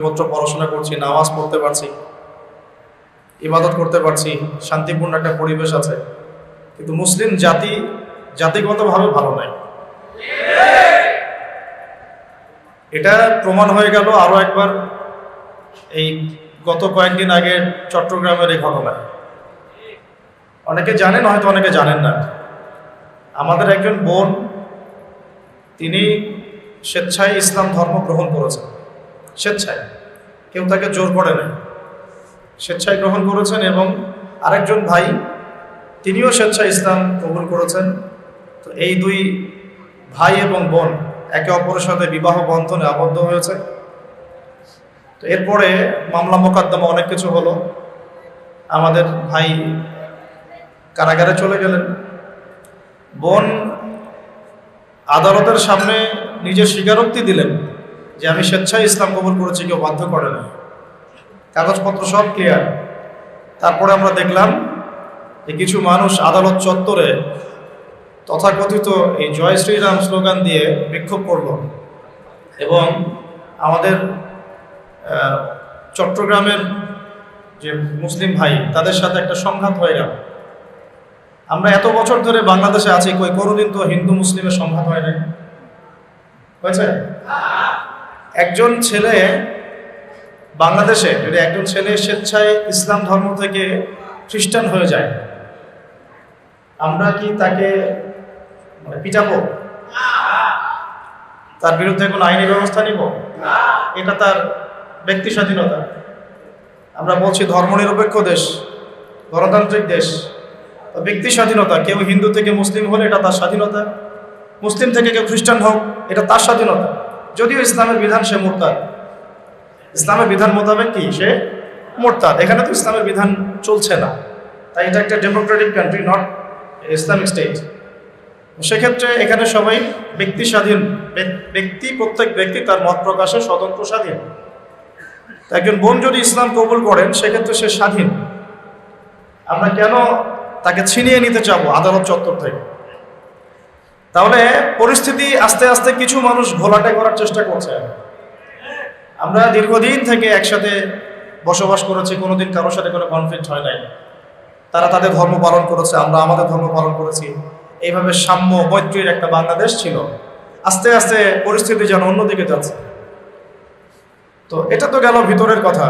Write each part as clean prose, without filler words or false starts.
মাত্র পড়াশোনা করছি, নামাজ পড়তে পারছি, ইবাদত করতে পারছি, শান্তিপূর্ণ একটা পরিবেশ আছে, কিন্তু মুসলিম জাতিগতভাবে ভালো নাই। এটা প্রমাণ হয়ে গেল আরো একবার এই গত কয়েকদিন আগে চট্টগ্রামের এই ঘটনায়। অনেকে জানেন, হয়তো অনেকে জানেন না। আমাদের একজন বোন, তিনি স্বেচ্ছায় ইসলাম ধর্ম গ্রহণ করেছেন। স্বেচ্ছায়, কেউ তাকে জোর করে নাই, স্বেচ্ছায় গ্রহণ করেছেন। এবং আরেকজন ভাই, তিনিও স্বেচ্ছায় ইসলাম কবুল করেছেন। তো এই দুই ভাই এবং বোন একে অপরের সাথে বিবাহ বন্ধনে আবদ্ধ হয়েছে। তো এরপরে মামলা মোকদ্দমা অনেক কিছু হলো। আমাদের ভাই কারাগারে চলে গেলেন। বোন আদালতের সামনে নিজের স্বীকারোক্তি দিলেন যে আমি স্বেচ্ছায় ইসলাম কবুল করেছি, কেউ বাধ্য করে না, কাগজপত্র সব ক্লিয়ার। তারপরে আমরা দেখলাম যে কিছু মানুষ আদালত চত্বরে তথাকথিত এই জয় শ্রীরাম স্লোগান দিয়ে বিক্ষোভ করল এবং আমাদের চট্টগ্রামের যে মুসলিম ভাই, তাদের সাথে একটা সংঘাত হয়ে গেল। আমরা এত বছর ধরে বাংলাদেশে আছি, কোনোদিন তো হিন্দু মুসলিমের সংঘাত হয় নাই, হয়েছে? একজন ছেলে বাংলাদেশে, যদি একজন ছেলে স্বেচ্ছায় ইসলাম ধর্ম থেকে খ্রিস্টান হয়ে যায়, আমরা কি তাকে পিটাবো? তার বিরুদ্ধে কোনো আইনি ব্যবস্থা নিব? এটা তার ব্যক্তি স্বাধীনতা। আমরা বলছি ধর্মনিরপেক্ষ দেশ, গণতান্ত্রিক দেশ, ব্যক্তি স্বাধীনতা। কেউ হিন্দু থেকে মুসলিম হলে এটা তার স্বাধীনতা, মুসলিম থেকে কেউ খ্রিস্টান হোক এটা তার স্বাধীনতা। যদিও ইসলামের বিধান সে মুরতাদ, ইসলামের বিধান মোতাবেক কি সে মুরতাদ। এখানে তো ইসলামের বিধান চলছে না, তাই এটা একটা Democratic country, not Islamic state. সেক্ষেত্রে এখানে সবাই ব্যক্তি স্বাধীন, প্রত্যেক ব্যক্তি তার মত প্রকাশে স্বতন্ত্র স্বাধীন। একজন বোন যদি ইসলাম কবুল করেন, সেক্ষেত্রে সে স্বাধীন। আমরা কেন তাকে ছিনিয়ে নিতে চাবো আদালত চত্বর থেকে? তাহলে পরিস্থিতি আস্তে আস্তে কিছু মানুষ ঘোলাটে করার চেষ্টা করছে। আমরা দীর্ঘদিন থেকে একসাথে বসবাস করেছি, কোনোদিন কারোর সাথে কোনো কনফ্লিক্ট হয় নাই। তারা তাদের ধর্ম পালন করেছে, আমরা আমাদের ধর্ম পালন করেছি। এইভাবে সাম্য মৈত্রীর একটা বাংলাদেশ ছিল। আস্তে আস্তে পরিস্থিতি যেন অন্যদিকে যাচ্ছে। তো এটা তো গেল ভিতরের কথা।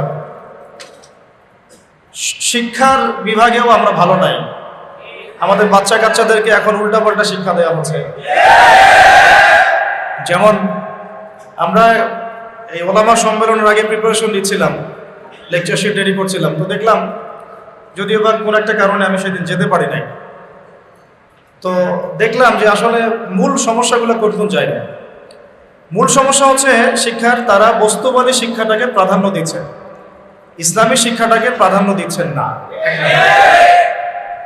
শিক্ষার বিভাগেও আমরা ভালো নাই। আমাদের বাচ্চা কাচ্চাদেরকে এখন উল্টাপাল্টা শিক্ষা দেওয়া হচ্ছে। যেমন আমরা এই ওলামা সম্মেলনের আগে প্রিপারেশন নিচ্ছিলাম, লেকচারশিট রেডি করছিলাম। তো দেখলাম, যদিও বা কোনো একটা কারণে আমি সেদিন যেতে পারি নাই, তো দেখলাম যে আসলে মূল সমস্যাগুলো কোন জায়গায়। মূল সমস্যা হচ্ছে শিক্ষার, তারা বস্তুবাদী শিক্ষাটাকে প্রাধান্য দিচ্ছে, ইসলামী শিক্ষাটাকে প্রাধান্য দিচ্ছেন না।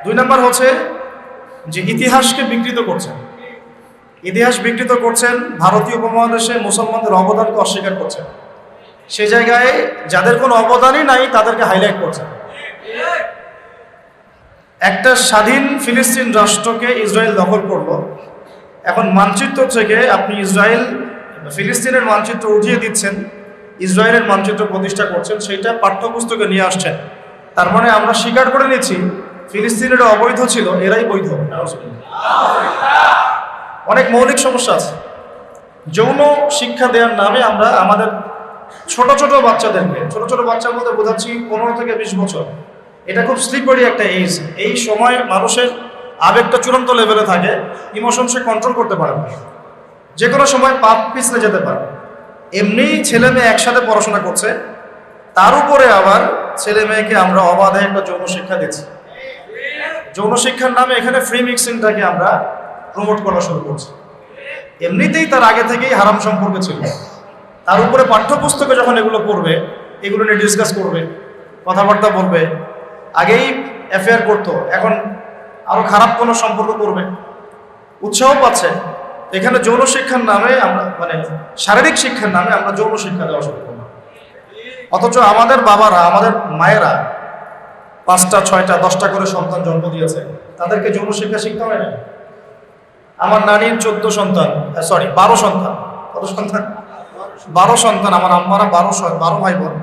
2 নম্বর হচ্ছে যে ইতিহাসকে বিকৃত করছেন। ইতিহাস বিকৃত করছেন, ভারতীয় উপমহাদেশে মুসলমানদের অবদানকে অস্বীকার করছেন। সে জায়গায় যাদের কোনো অবদানই নাই তাদেরকে হাইলাইট করছেন। একটা স্বাধীন ফিলিস্তিন রাষ্ট্রকে ইসরায়েল দখল করলো। এখন মানচিত্র থেকে আপনি ফিলিস্তিনের মানচিত্র উঠিয়ে দিচ্ছেন, ইসরায়েলের মানচিত্র প্রতিষ্ঠা করছেন, সেইটা পাঠ্যপুস্তকে নিয়ে আসছেন। তার মানে আমরা স্বীকার করে নিচ্ছি ফিলিস্তিনের অবৈধ ছিল, এরাই বৈধ। অনেক মৌলিক সমস্যা আছে। যৌন শিক্ষা দেওয়ার নামে আমরা আমাদের ছোট ছোট বাচ্চার মধ্যে বোঝাচ্ছি 15 থেকে 20 বছর। এটা খুব স্লিপারি একটা এজ। এই সময় মানুষের আবেগটা চূড়ান্ত লেভেলে থাকে, ইমোশন সে কন্ট্রোল করতে পারে না, যে কোনো সময় পাপ পিছলে যেতে পারে। এমনি ছেলে মেয়ে একসাথে পড়াশোনা করছে, তার উপরে আবার ছেলে মেয়েকে আমরা অবাধে একটা যৌন শিক্ষা দিচ্ছি। যৌন শিক্ষার নামে এখানে ফ্রি মিক্সিংটাকে আমরা প্রমোট করা শুরু করছি। এমনিতেই তার আগে থেকেই হারাম সম্পর্ক ছিল, তার উপরে পাঠ্যপুস্তকে যখন এগুলো পড়বে, এগুলো নিয়ে ডিসকাস করবে, কথাবার্তা বলবে। আগেই অ্যাফেয়ার করতো, এখন আরো খারাপ কোনো সম্পর্ক করবে, উৎসাহ পাচ্ছে। এখানে যৌন শিক্ষার নামে আমরা, শারীরিক শিক্ষার নামে আমরা যৌন শিক্ষা দেওয়া শুরু করলাম। অথচ আমাদের বাবারা, আমাদের মায়েরা 5টা 6টা 10টা করে সন্তান জন্ম দিয়েছে, তাদেরকে যৌন শিক্ষা শিখতে হয় না। আমার নানির 12 সন্তান। কত সন্তান? 12 সন্তান, আমার আম্মারা 12 ভাই বোন।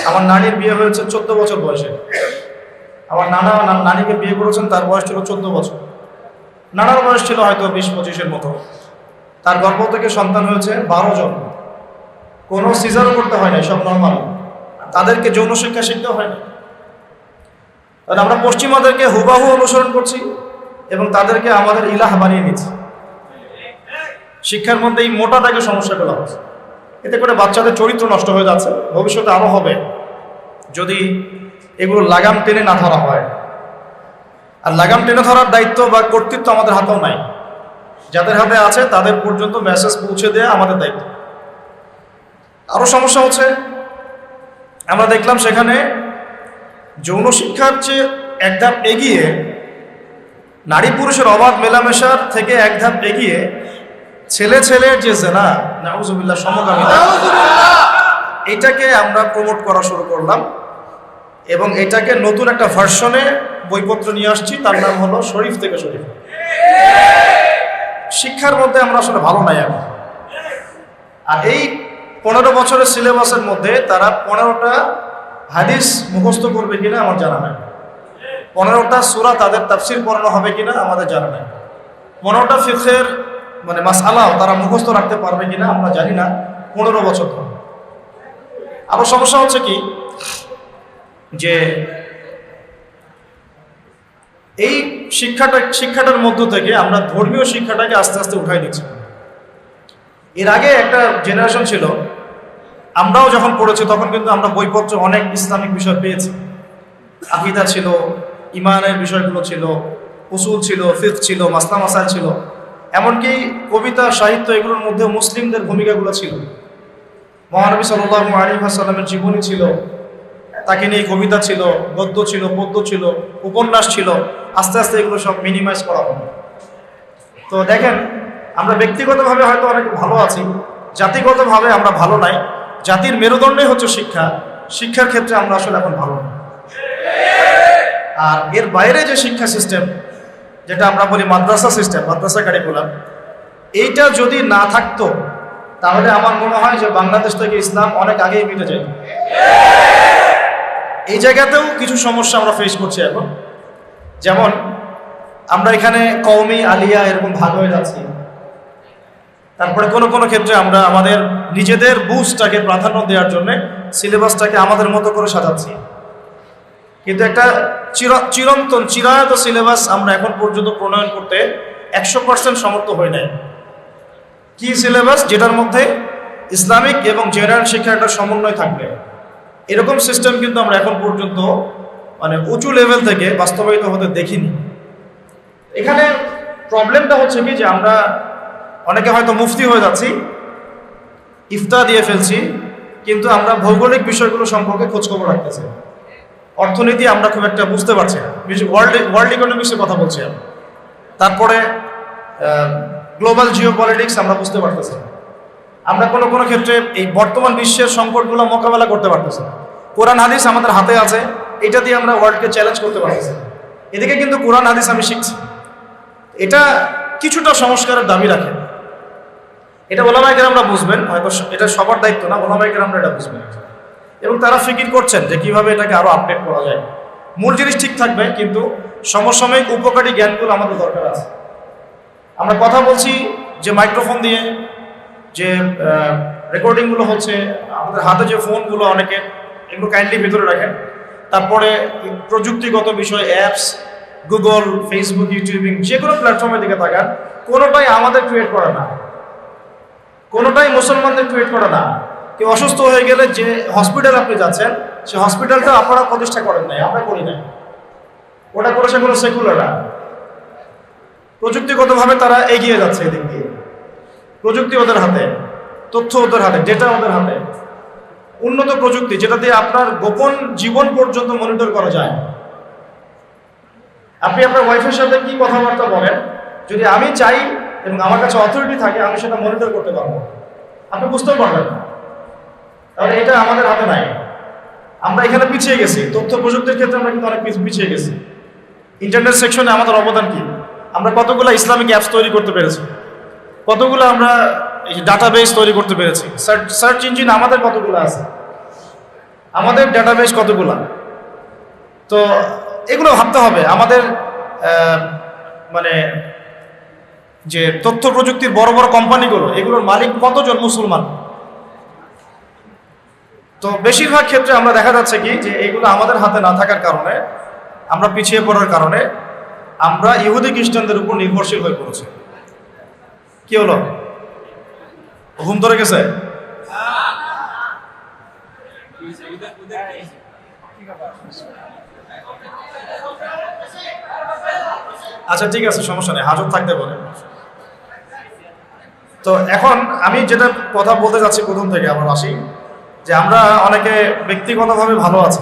আমার নানির বিয়ে হয়েছে 14 বছর বয়সে। আমার নানিকে বিয়ে করেছেন, তার বয়স ছিল 14 বছর। নানার বয়স ছিল হয়তো 20-25-এর মতো। তার গর্ভ থেকে সন্তান হয়েছে 12 জন। কোনো সিজারও করতে হয় না, সব নর্মাল। তাদেরকে যৌন শিক্ষা শিখতে হয় না। কারণ আমরা পশ্চিমাদেরকে হুবাহু অনুসরণ করছি এবং তাদেরকে আমাদের ইলাহ বানিয়ে নিচ্ছি। শিক্ষার মধ্যে এই মোটা দাগে সমস্যাগুলো হচ্ছে। এতে করে বাচ্চাদের চরিত্র নষ্ট হয়ে যাচ্ছে, ভবিষ্যতে আরো হবে যদি এগুলো লাগাম টেনে না ধরা হয়। আর লাগাম টেনে ধরার দায়িত্ব বা কর্তৃত্ব আমাদের হাতেও নাই। যাদের হাতে আছে তাদের পর্যন্ত মেসেজ পৌঁছে দেওয়া আমাদের দায়িত্ব। আরো সমস্যা হচ্ছে, আমরা দেখলাম সেখানে যৌন শিক্ষার চেয়ে এক ধাপ এগিয়ে, নারী পুরুষের অবাধ মেলামেশার থেকে এক ধাপ এগিয়ে ছেলে ছেলের যে জেনা, নাউজুবিল্লাহ, সমকামিতা, এটাকে আমরা প্রমোট করা শুরু করলাম এবং এটাকে নতুন একটা ভার্সনে বইপত্র নিয়ে আসছি। তার নাম হলো শরীফ থেকে শরীফ। শিক্ষার মধ্যে আমরা আসলে ভালো নাই এখন। আর এই 15 বছরের সিলেবাসের মধ্যে তারা 15টা হাদিস মুখস্থ করবে কিনা আমার জানা নাই। 15টা সূরা তাদের তাফসীর পড়ানো হবে কিনা আমাদের জানা নাই। 15টা ফিকহের মানে মাসআলাও তারা মুখস্থ রাখতে পারবে কিনা আমরা জানি না। 15 বছর ধরে। আরো সমস্যা হচ্ছে কি, যে এই শিক্ষাটার মধ্য থেকে আমরা ধর্মীয় শিক্ষাটাকে আস্তে আস্তে উঠাই দিচ্ছি। এর আগে একটা জেনারেশন ছিল, আমরাও যখন পড়েছি তখন কিন্তু আমরা বইপত্র অনেক ইসলামিক বিষয় পেয়েছি। আকীদা ছিল, ইমানের বিষয়গুলো ছিল, উসুল ছিল, ফিকহ ছিল, মাসলা মাসাইল ছিল, এমনকি কবিতা সাহিত্য এগুলোর মধ্যে মুসলিমদের ভূমিকাগুলো ছিল। মহানবী সাল্লাল্লাহু আলাইহি ওয়াসাল্লামের জীবনী ছিল, তাকে নিয়ে কবিতা ছিল, গদ্য ছিল, পদ্য ছিল, উপন্যাস ছিল। আস্তে আস্তে এগুলো সব মিনিমাইজ করা হবে। তো দেখেন, আমরা ব্যক্তিগতভাবে হয়তো অনেক ভালো আছি, জাতিগতভাবে আমরা ভালো নাই। জাতির মেরুদণ্ডই হচ্ছে শিক্ষা। শিক্ষার ক্ষেত্রে আমরা আসলে এখন ভালো না। আর এর বাইরে যে শিক্ষা সিস্টেম, যেটা আমরা বলি মাদ্রাসা সিস্টেম, মাদ্রাসা কারিকুলাম, এইটা যদি না থাকতো তাহলে আমার মনে হয় যে বাংলাদেশ থেকে ইসলাম অনেক আগেই মিটে যায়। এই জায়গাতেও কিছু সমস্যা আমরা ফেস করছি এখন। যেমন আমরা এখানে কওমি, আলিয়া এরকম ভাগ হয়ে যাচ্ছি। তারপরে কোনো ক্ষেত্রে আমরা আমাদের নিজেদের বুঝটাকে প্রাধান্য দেওয়ার জন্য সিলেবাসটাকে আমাদের মতো করে সাজাচ্ছি। কিন্তু একটা চিরন্তন চিরায়ত সিলেবাস আমরা এখন পর্যন্ত প্রণয়ন করতে 100% সমর্থ হই নাই। কি সিলেবাস? যেটার মধ্যে ইসলামিক এবং জেনারেল শিক্ষার একটা সমন্বয় থাকবে, এরকম সিস্টেম কিন্তু আমরা এখন পর্যন্ত মানে উঁচু লেভেল থেকে বাস্তবায়িত হতে দেখিনি। এখানে প্রবলেমটা হচ্ছে কি, যে আমরা অনেকে হয়তো মুফতি হয়ে যাচ্ছি, ইফতা দিয়ে ফেলছি, কিন্তু আমরা ভৌগোলিক বিষয়গুলো সম্পর্কে খোঁজখবর রাখতেছি। অর্থনীতি আমরা খুব একটা বুঝতে পারছি না, ওয়ার্ল্ড ইকোনমিক্সের কথা বলছি আমি। তারপরে গ্লোবাল জিওপলিটিক্স আমরা বুঝতে পারতেছি না। আমরা কোনো ক্ষেত্রে এই বর্তমান বিশ্বের সংকটগুলো মোকাবেলা করতে পারতেছি না। কোরআন হাদিস আমাদের হাতে আছে, এটা দিয়ে আমরা ওয়ার্ল্ডকে চ্যালেঞ্জ করতে পারতেছি। এদিকে কিন্তু কোরআন হাদিস আমি শিখছি, এটা কিছুটা সংস্কারের দাবি রাখে। এটা ওলামায়ে কেরামরা বুঝবেন, হয়তো এটা সবার দায়িত্ব না, ওলামায়ে কেরামরা এটা বুঝবেন এবং তারা ফিকির করছেন যে কিভাবে এটাকে আরো আপডেট করা যায়। মূল জিনিস ঠিক থাকবে, কিন্তু সমসাময়িক উপকারী জ্ঞানগুলো আমাদের দরকার আছে। আমরা কথা বলছি যে মাইক্রোফোন দিয়ে, যে রেকর্ডিংগুলো হচ্ছে, আমাদের হাতে যে ফোনগুলো অনেকে, এগুলো কাইন্ডলি ভিতরে রাখেন। তারপরে প্রযুক্তিগত বিষয়, অ্যাপস, গুগল, ফেসবুক, ইউটিউবিং, যে কোনো প্ল্যাটফর্মের দিকে তাকান, কোনোটাই আমাদের ক্রিয়েট করা না, কোনোটাই মুসলমানদের ক্রিয়েট করা না। কেউ অসুস্থ হয়ে গেলে যে হসপিটাল আপনি যাচ্ছেন, সে হসপিটালটা আপনারা প্রতিষ্ঠা করেন নাই, আমরা করি নাই, ওটা করেছে কোনো সেকুলাররা। প্রযুক্তিগতভাবে তারা এগিয়ে যাচ্ছে এদিক দিয়ে। প্রযুক্তি ওদের হাতে, তথ্য ওদের হাতে, ডেটা ওদের হাতে, উন্নত প্রযুক্তি যেটা দিয়ে আপনার গোপন জীবন পর্যন্ত মনিটর করা যায়। আপনি আপনার ওয়াইফের সাথে কি কথাবার্তা বলেন, যদি আমি চাই এবং আমার কাছে অথরিটি থাকে, আমি সেটা মনিটর করতে পারবো, আপনি বুঝতেও পারবেন না। তাহলে এটা আমাদের হাতে নাই। আমরা এখানে পিছিয়ে গেছি, তথ্য প্রযুক্তির ক্ষেত্রে আমরা কিন্তু অনেক পিছিয়ে গেছি। ইন্টারনেট সেকশনে আমাদের অবদান কি? আমরা কতগুলো ইসলামিক অ্যাপস তৈরি করতে পেরেছি, কতগুলো আমরা ডাটাবেস তৈরি করতে পেরেছি। সার্চ ইঞ্জিন আমাদের কতগুলো আছে, আমাদের ডাটাবেস কতগুলো, তো এগুলো ভাবতে হবে। আমাদের মানে যে তথ্য প্রযুক্তির বড় বড় কোম্পানিগুলো, এগুলোর মালিক কতজন মুসলমান? তো বেশিরভাগ ক্ষেত্রে আমরা দেখা যাচ্ছে কি যে এগুলো আমাদের হাতে না থাকার কারণে, আমরা পিছিয়ে পড়ার কারণে আমরা ইহুদি খ্রিস্টানদের উপর নির্ভরশীল হয়ে পড়েছি। কি হলো, ঘুম ধরে গেছে? আচ্ছা ঠিক আছে, সমস্যা নেই, হাজত থাকতে পারে। তো এখন আমি যেটা কথা বলতে যাচ্ছি প্রথম থেকে আমরা আসি, যে আমরা অনেকে ব্যক্তিগতভাবে ভালো আছি,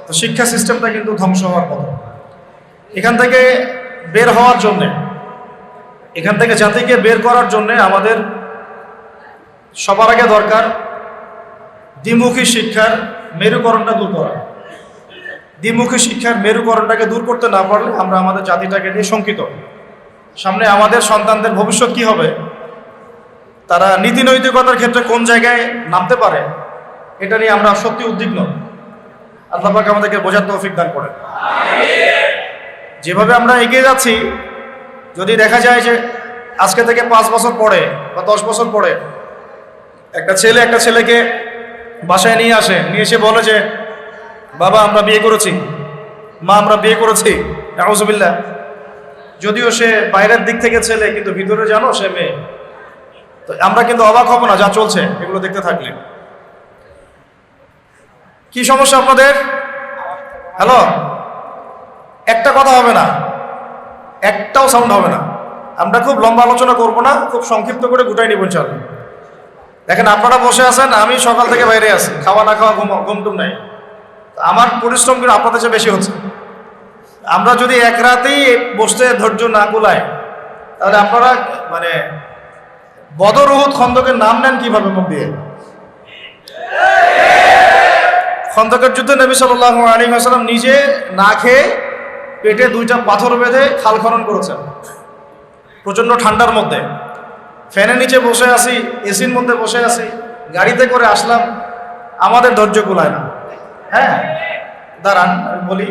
তো শিক্ষা সিস্টেমটা কিন্তু ধ্বংস হওয়ার পথে। এখান থেকে বের হওয়ার জন্যে, এখান থেকে জাতিকে বের করার জন্যে আমাদের সবার আগে দরকার দ্বিমুখী শিক্ষার মেরুকরণটা দূর করা। দ্বিমুখী শিক্ষার মেরুকরণটাকে দূর করতে না পারলে আমরা আমাদের জাতিটাকে নিয়ে শঙ্কিত। সামনে আমাদের সন্তানদের ভবিষ্যৎ কি হবে, তারা নীতি নৈতিকতার ক্ষেত্রে কোন জায়গায় নামতে পারে, এটা নিয়ে আমরা সত্যি উদ্বিগ্ন। আল্লাহ পাক আমাদেরকে বোঝার তৌফিক দান করেন। যেভাবে আমরা এগিয়ে যাচ্ছি, যদি দেখা যায় যে আজকে থেকে 5 বছর পরে বা 10 বছর পরে একটা ছেলে একটা ছেলেকে বাসায় নিয়ে আসে, নিয়ে এসে বলে যে বাবা আমরা বিয়ে করেছি, মা আমরা বিয়ে করেছি, নাউজুবিল্লাহ, যদিও সে বাইরের দিক থেকে ছেলে কিন্তু ভিতরে জানো সে মেয়ে, তো আমরা কিন্তু অবাক হব না যা চলছে এগুলো দেখতে থাকলে। কি সমস্যা আপনাদের? হ্যালো, একটা কথা হবে না, একটাও সাউন্ড হবে না। আমরা খুব লম্বা আলোচনা করব না, খুব সংক্ষিপ্ত করে গুটাই নিব ইনশাআল্লাহ। দেখেন আপনারা বসে আছেন, আমি সকাল থেকে বাইরে আছি, খাওয়া না খাওয়া ঘুমটুম নাই, আমার পরিশ্রম কিন্তু আপনাদের চেয়ে বেশি হচ্ছে। আমরা যদি এক রাতেই বসতে ধৈর্য না কুলায়, তাহলে আপনারা মানে বদর উহুদ খন্দকের নাম নেন কিভাবে মুখ দিয়ে? খন্দকের যুদ্ধে নবী সাল্লাল্লাহু আলাইহি ওয়াসাল্লাম নিজে না খেয়ে পেটে 2টা পাথর বেঁধে খাল খনন করেছেন প্রচন্ড ঠান্ডার মধ্যে। ফ্যানের নিচে বসে আছি, এসির মধ্যে বসে আছি, গাড়িতে করে আসলাম, আমাদের ধৈর্য কুলায় না। হ্যাঁ দাঁড়ান আমি বলি,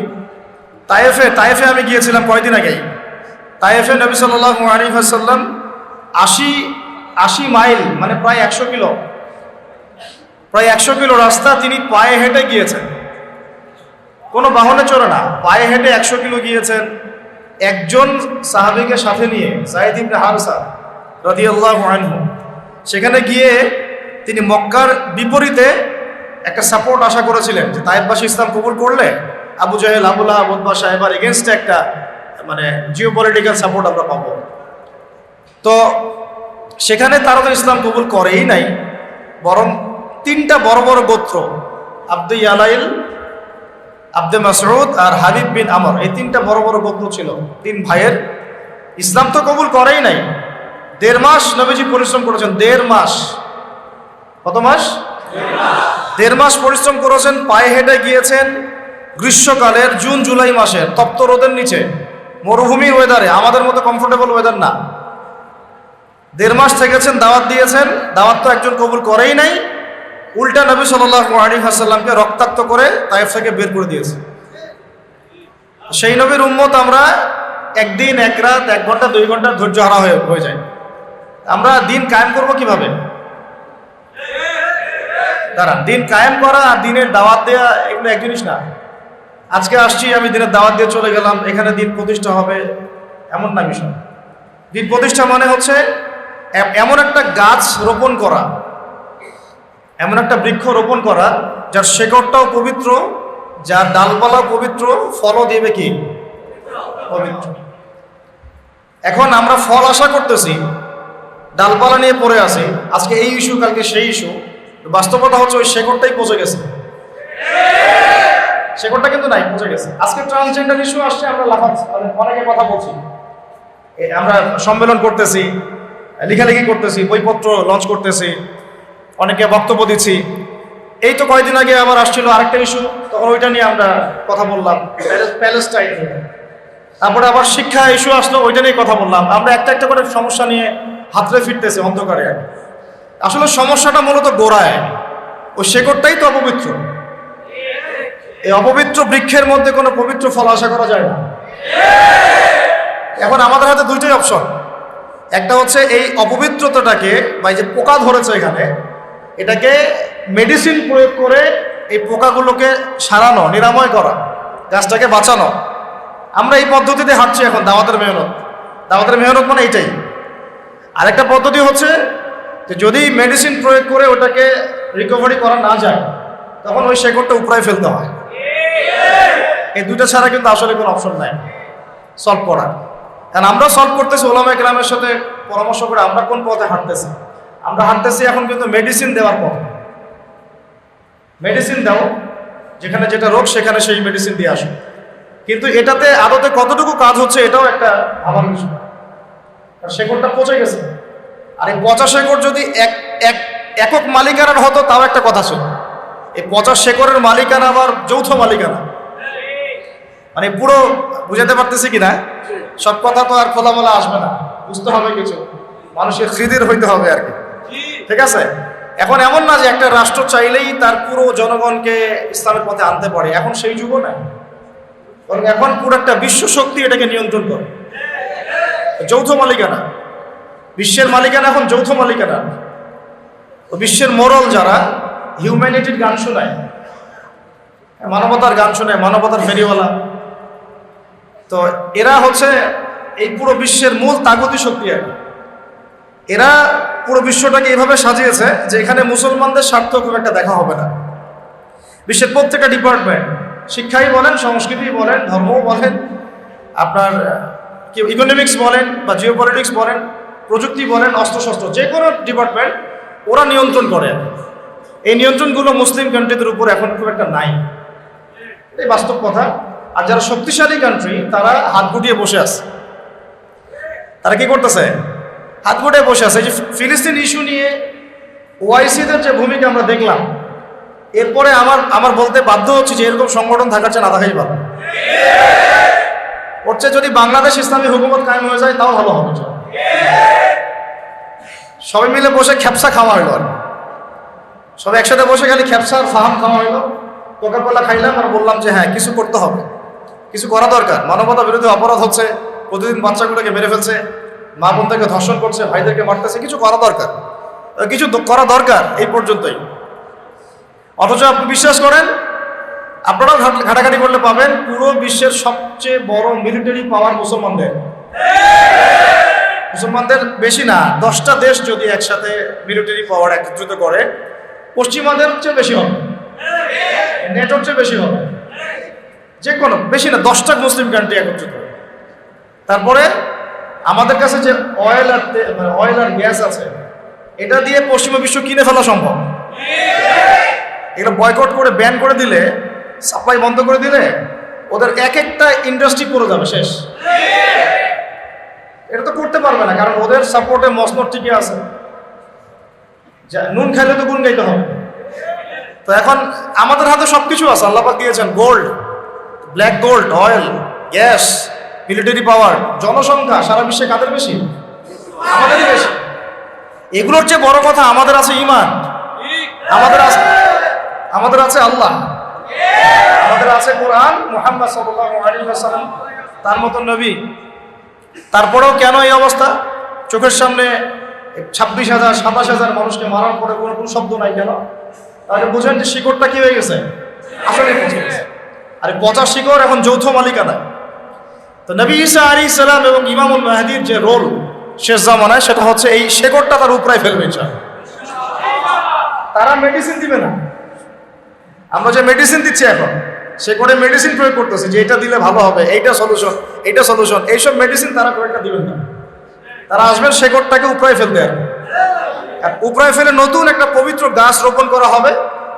তায়েফে আমি গিয়েছিলাম কয়েকদিন আগেই। তায়েফে নবী সাল্লাল্লাহু আলাইহি ওয়াসাল্লাম 80 মাইল মানে প্রায় 100 কিলো, প্রায় 100 কিলো রাস্তা তিনি পায়ে হেঁটে গিয়েছেন, কোনো বাহনে চড়ে না, পায়ে হেঁটে 100 কিলো গিয়েছেন। একজন সাহাবীকে সাথে নিয়ে, যায়েদ ইবনে হারসা রাদিয়াল্লাহু আনহু, সেখানে গিয়ে তিনি মক্কার বিপরীতে একটা সাপোর্ট আশা করেছিলেন যে তায়েফবাসী ইসলাম কবুল করলে আবু জাহেল, আবু লাহাব, উতবা সাহেবার এগেনস্টে একটা মানে জিওপলিটিক্যাল সাপোর্ট আমরা পাবো। তো সেখানে তারা তো ইসলাম কবুল করেই নাই, বরং 3টা বড় বড় গোত্র, আব্দু ইয়ালাইল, আব্দে মাসউদ আর হাবিব বিন আমর, এই 3টা বড় বড় গোত্র ছিল, 3 ভাইয়ের, ইসলাম তো কবুল করেই নাই। 1.5 মাস নবীজি পরিশ্রম করেছেন, 1.5 মাস। কত মাস? 1.5 মাস পরিশ্রম করেছেন, পায়ে হেঁটে গিয়েছেন গ্রীষ্মকালের জুন জুলাই মাসের তপ্ত রোদের নিচে, মরুভূমির ওয়েদারে, আমাদের মতো কমফোর্টেবল ওয়েদার না। 1.5 মাস থেকেছেন, দাওয়াত দিয়েছেন, দাওয়াত তো একজন কবুল করেই নাই, উল্টা নবী সাল্লাল্লাহু আলাইহি ওয়াসাল্লামকে রক্তাক্ত করে তায়েফ থেকে বের করে দিয়েছে। সেই নবীর উম্মত আমরা একদিন, এক রাত, 1 ঘন্টা, 2 ঘন্টা ধৈর্য হারা হয়ে যায়। আমরা দিন কায়েম করব কিভাবে? দাঁড়ান, দিন কায়েম করা আর দিনের দাওয়াত দেওয়া এগুলো এক জিনিস না। আজকে আসছি আমি দিনের দাওয়াত দিয়ে চলে গেলাম, এখানে দিন প্রতিষ্ঠা হবে এমন না বিষয়। দিন প্রতিষ্ঠা মানে হচ্ছে এমন একটা গাছ রোপণ করা, এমন একটা বৃক্ষ রোপণ করা যার শেকড়টাও পবিত্র, যার ডালপালাও পবিত্র, ফলও দেবে কি পবিত্র। এখন আমরা ফল আশা করতেছি, ডালপালা নিয়ে পড়ে আছি, আজকে এই ইস্যু, কালকে সেই ইস্যু, বাস্তবতা হচ্ছে ওই শেকড়টাই পচে গেছে, শেকড়টা কিন্তু নাই, পচে গেছে। আজকে ট্রান্সজেন্ডার ইস্যু আসছে, আমরা লাফাচ্ছি, অনেকে কথা বলছি, আমরা সম্মেলন করতেছি, লেখালেখি করতেছি, বইপত্র লঞ্চ করতেছি, অনেকে বক্তব্য দিচ্ছি। এই তো কয়েকদিন আগে আবার আসছিল আরেকটা ইস্যু, তখন ওইটা নিয়ে আমরা কথা বললাম, প্যালেস্টাইন নিয়ে। তারপরে আবার শিক্ষা ইস্যু আসলো, ওইটা নিয়ে কথা বললাম। আমরা একটা একটা করে সমস্যা নিয়ে হাতড়ে ফিরতেছি অন্ধকারে। আসলে সমস্যাটা মূলত গোড়ায়, ওই শেকড়টাই তো অপবিত্র। এই অপবিত্র বৃক্ষের মধ্যে কোনো পবিত্র ফল আশা করা যায় না। এখন আমাদের হাতে দুইটাই অপশন, একটা হচ্ছে এই অপবিত্রতাটাকে বা এই যে পোকা ধরেছে এখানে, এটাকে মেডিসিন প্রয়োগ করে এই পোকাগুলোকে সারানো, নিরাময় করা, গাছটাকে বাঁচানো। আমরা এই পদ্ধতিতে হাঁটছি এখন, দাওয়াতের মেহনত। দাওয়াতের মেহনত মানে এইটাই। আরেকটা পদ্ধতি হচ্ছে যে যদি মেডিসিন প্রয়োগ করে ওটাকে রিকভারি করা না যায়, তখন ওই শেকড়টা উপড়ায় ফেলতে হয়। এই দুইটা ছাড়া কিন্তু আসলে কোনো অপশন নাই সলভ করার। কারণ আমরা সলভ করতেছি ওলামা কেরামের সাথে পরামর্শ করে আমরা কোন পথে হাঁটতেছি। আমরা হাঁটতেছি এখন কিন্তু মেডিসিন দেওয়ার পথে। মেডিসিন দাও, যেখানে যেটা রোগ সেখানে সেই মেডিসিন দিয়ে আসো। কিন্তু এটাতে আদতে কতটুকু কাজ হচ্ছে এটাও একটা ভাবার বিষয়। শেকড়টা পচে গেছে, আর এই পচা শেকড় যদি একক মালিকানার হতো তাও একটা কথা ছিল। এই পচা শেকড়ের মালিকানা আবার যৌথ মালিকানা, মানে পুরো বুঝাতে পারতেছি কিনা, সব কথা তো আর খোলামেলা আসবে না, বুঝতে হবে কিছু, মানুষের হৃদয় হইতে হবে আর কি। ঠিক আছে? এখন এমন না যে একটা রাষ্ট্র চাইলেই তার পুরো জনগণকে ইসলামের পথে আনতে পারে, এখন সেই যুগও নাই। কারণ এখন পুরো একটা বিশ্ব শক্তি এটাকে নিয়ন্ত্রণ করে, যৌথ মালিকানা। বিশ্বের মালিকানা এখন যৌথ মালিকানা। তো বিশ্বের মোরাল যারা হিউম্যানিটির গান শোনায়, মানবতার গান শোনায়, মানবতার ফেরিওয়ালা, তো এরা হচ্ছে এই পুরো বিশ্বের মূল তাগতি শক্তি আর কি। এরা পুরো বিশ্বটাকে এইভাবে সাজিয়েছে যে এখানে মুসলমানদের স্বার্থ খুব একটা দেখা হবে না। বিশ্বের প্রত্যেকটা ডিপার্টমেন্ট, শিক্ষাই বলেন, সংস্কৃতি বলেন, ধর্ম বলেন, আপনার কি ইকোনমিক্স বলেন বা জিওপলিটিক্স বলেন, প্রযুক্তি বলেন, অস্ত্রশস্ত্র, যে কোনো ডিপার্টমেন্ট ওরা নিয়ন্ত্রণ করে। এই নিয়ন্ত্রণগুলো মুসলিম কান্ট্রিদের উপর এখন খুব একটা নাই, এই বাস্তব কথা। আর যারা শক্তিশালী কান্ট্রি তারা হাত গুটিয়ে বসে আছে। তারা কি করতেছে? হাত গুটিয়ে বসে আছে। এই যে ফিলিস্তিন ইস্যু নিয়ে ওআইসিদের যে ভূমিকা আমরা দেখলাম, এরপরে আমার বলতে বাধ্য হচ্ছে যে এরকম সংগঠন থাকার চেয়ে না থাকাই ভালো। হচ্ছে যদি বাংলাদেশ ইসলামী হুকুমত কায়েম হয়ে যায় তাও ভালো হবে। সবাই মিলে বসে খ্যাপসা খাওয়া হইলো, আর সবাই একসাথে বসে খালি খ্যাপসা আর ফাহাম খাওয়া হইলো, কোকাকোলা খাইলাম আর বললাম যে হ্যাঁ কিছু করতে হবে, কিছু করা দরকার। মানবতা বিরোধী অপরাধ হচ্ছে, প্রতিদিন বাচ্চাগুলোকে মেরে ফেলছে, মা বোনদেরকে ধর্ষণ করছে, ভাইদেরকে মারতেছে, কিছু করা দরকার, কিছু করা দরকার, এই পর্যন্তই। অথচ আপনি বিশ্বাস করেন, আপনারাও ঘাটাঘাটি করলে পাবেন, পুরো বিশ্বের সবচেয়ে বড় মিলিটারি পাওয়ার মুসলমানদের বেশি না, 10টা দেশ যদি একসাথে মিলিটারি পাওয়ার একত্রিত করে, পশ্চিমাদের চেয়ে বেশি হবে, নেটোর চেয়ে বেশি হবে, যে কোনো বেশি না, 10টা মুসলিম কান্ট্রি একত্রিত। তারপরে আমাদের কাছে যে অয়েল আর গ্যাস আছে, এটা দিয়ে পশ্চিমা বিশ্ব কিনে ফেলা সম্ভব। এগুলো বয়কট করে ব্যান করে দিলে, সাপ্লাই বন্ধ করে দিলে ওদের এক একটা ইন্ডাস্ট্রি পড়ে যাবে, শেষ। এটা তো করতে পারবে না, কারণ ওদের সাপোর্টে মসনদ টিকে আছে। নুন খাইলে তো গুণ গাইতে হবে। তো এখন আমাদের হাতে সবকিছু আছে, আল্লাহ পাক দিয়েছেন, gold, black gold, oil, gas, military পাওয়ার। জনসংখ্যা সারা বিশ্বে কাদের বেশি? আমাদেরই বেশি। এগুলোর চেয়ে বড় কথা আমাদের আছে ঈমান, আমাদের আছে আল্লাহ, আমাদের আছে কোরআন, মুহাম্মদ সাল্লাল্লাহু আলাইহি ওয়াসাল্লাম তার মতো নবী। তারপরেও কেন এই অবস্থা? চোখের সামনে 26,000 27,000 মানুষকে মারার পরে কোনো শব্দ নাই কেন? তাহলে বুঝেন যে শিকড়টা কি হয়ে গেছে, আসলে পচে গেছে। আর পচা শিকড় এখন যৌথ মালিকানা। তো নবী ঈসা আলাইহিস সালাম এবং ইমামুল মাহদীর যে রোল শেষ জামানায়, সেটা হচ্ছে এই শিকড়টা তার উপরায় ফেলবে ইনশাআল্লাহ। তারা মেডিসিন দিবে না। আমরা যে মেডিসিন দিচ্ছি এখন, শিকড়ে মেডিসিন প্রয়োগ করতেছে যে এটা দিলে ভালো হবে, এইটা সলিউশন, এইটা সলিউশন, এইসব মেডিসিন তারা খুব একটা দিবেন না। তারা আসবেন শিকড়টাকে উপরায় ফেলতে, আর উপরায় ফেলে নতুন একটা পবিত্র গাছ রোপণ করা হবে।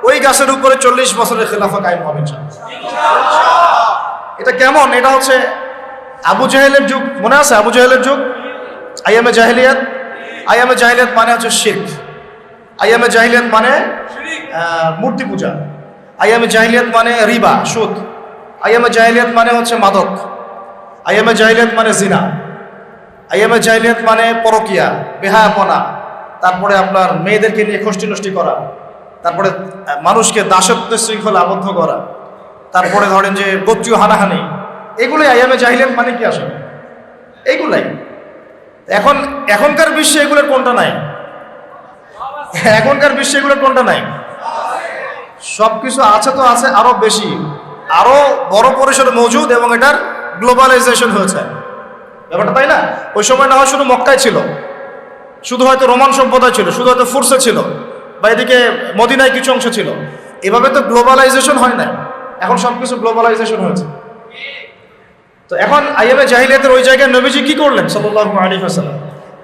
ওই গাছের উপরে 40 বছরের খেলাফা কায়েম হবে ইনশাআল্লাহ। এটা কেমন? এটা হচ্ছে আবু জাহেলের যুগ, মনে আছে আবু জাহেলের যুগ? আইয়ামে জাহেলিয়াত। আইয়ামে জাহেলিয়াত মানে হচ্ছে শিরক। আইয়ামে জাহেলিয়াত মানে মূর্তি পূজা। আইয়ামে জাহেলিয়াত মানে রিবা, সুদ। আইয়ামে জাহেলিয়াত মানে হচ্ছে মাদক। আইয়ামে জাহেলিয়াত মানে জিনা। আইয়ামে জাহেলিয়াত মানে পরকিয়া, বেহায়াপনা। তারপরে আপনার মেয়েদেরকে নিয়ে খষ্টি নষ্টি করা, তারপরে মানুষকে দাসত্ব শৃঙ্খলা আবদ্ধ করা, তারপরে ধরেন যে গোত্রীয় হানাহানি, এগুলোই আইয়ামে জাহিলিয়াত মানে কি আসলে? এইগুলাই। এখনকার বিশ্বে এগুলোর কোনটা নাই? এখনকার বিশ্বে এগুলোর কোনটা নাই? সবকিছু আছে, তো আছে আরো বেশি, আরো বড় পরিসরে মজুদ, এবং এটার গ্লোবালাইজেশন হয়েছে ব্যাপারটা, তাই না? ওই সময় না হয় শুধু মক্কায় ছিল, শুধু হয়তো রোমান সভ্যতায় ছিল, শুধু হয়তো ফুরসে ছিল, বা এদিকে মদিনায় কিছু অংশ ছিল। এভাবে তো গ্লোবালাইজেশন হয় না, এখন সবকিছু গ্লোবালাইজেশন হয়েছে। তো এখন আইয়ামে জাহিলিয়াতের ওই জায়গায় নবীজি কি করলেন সাল্লাল্লাহু আলাইহি ওয়াসাল্লাম?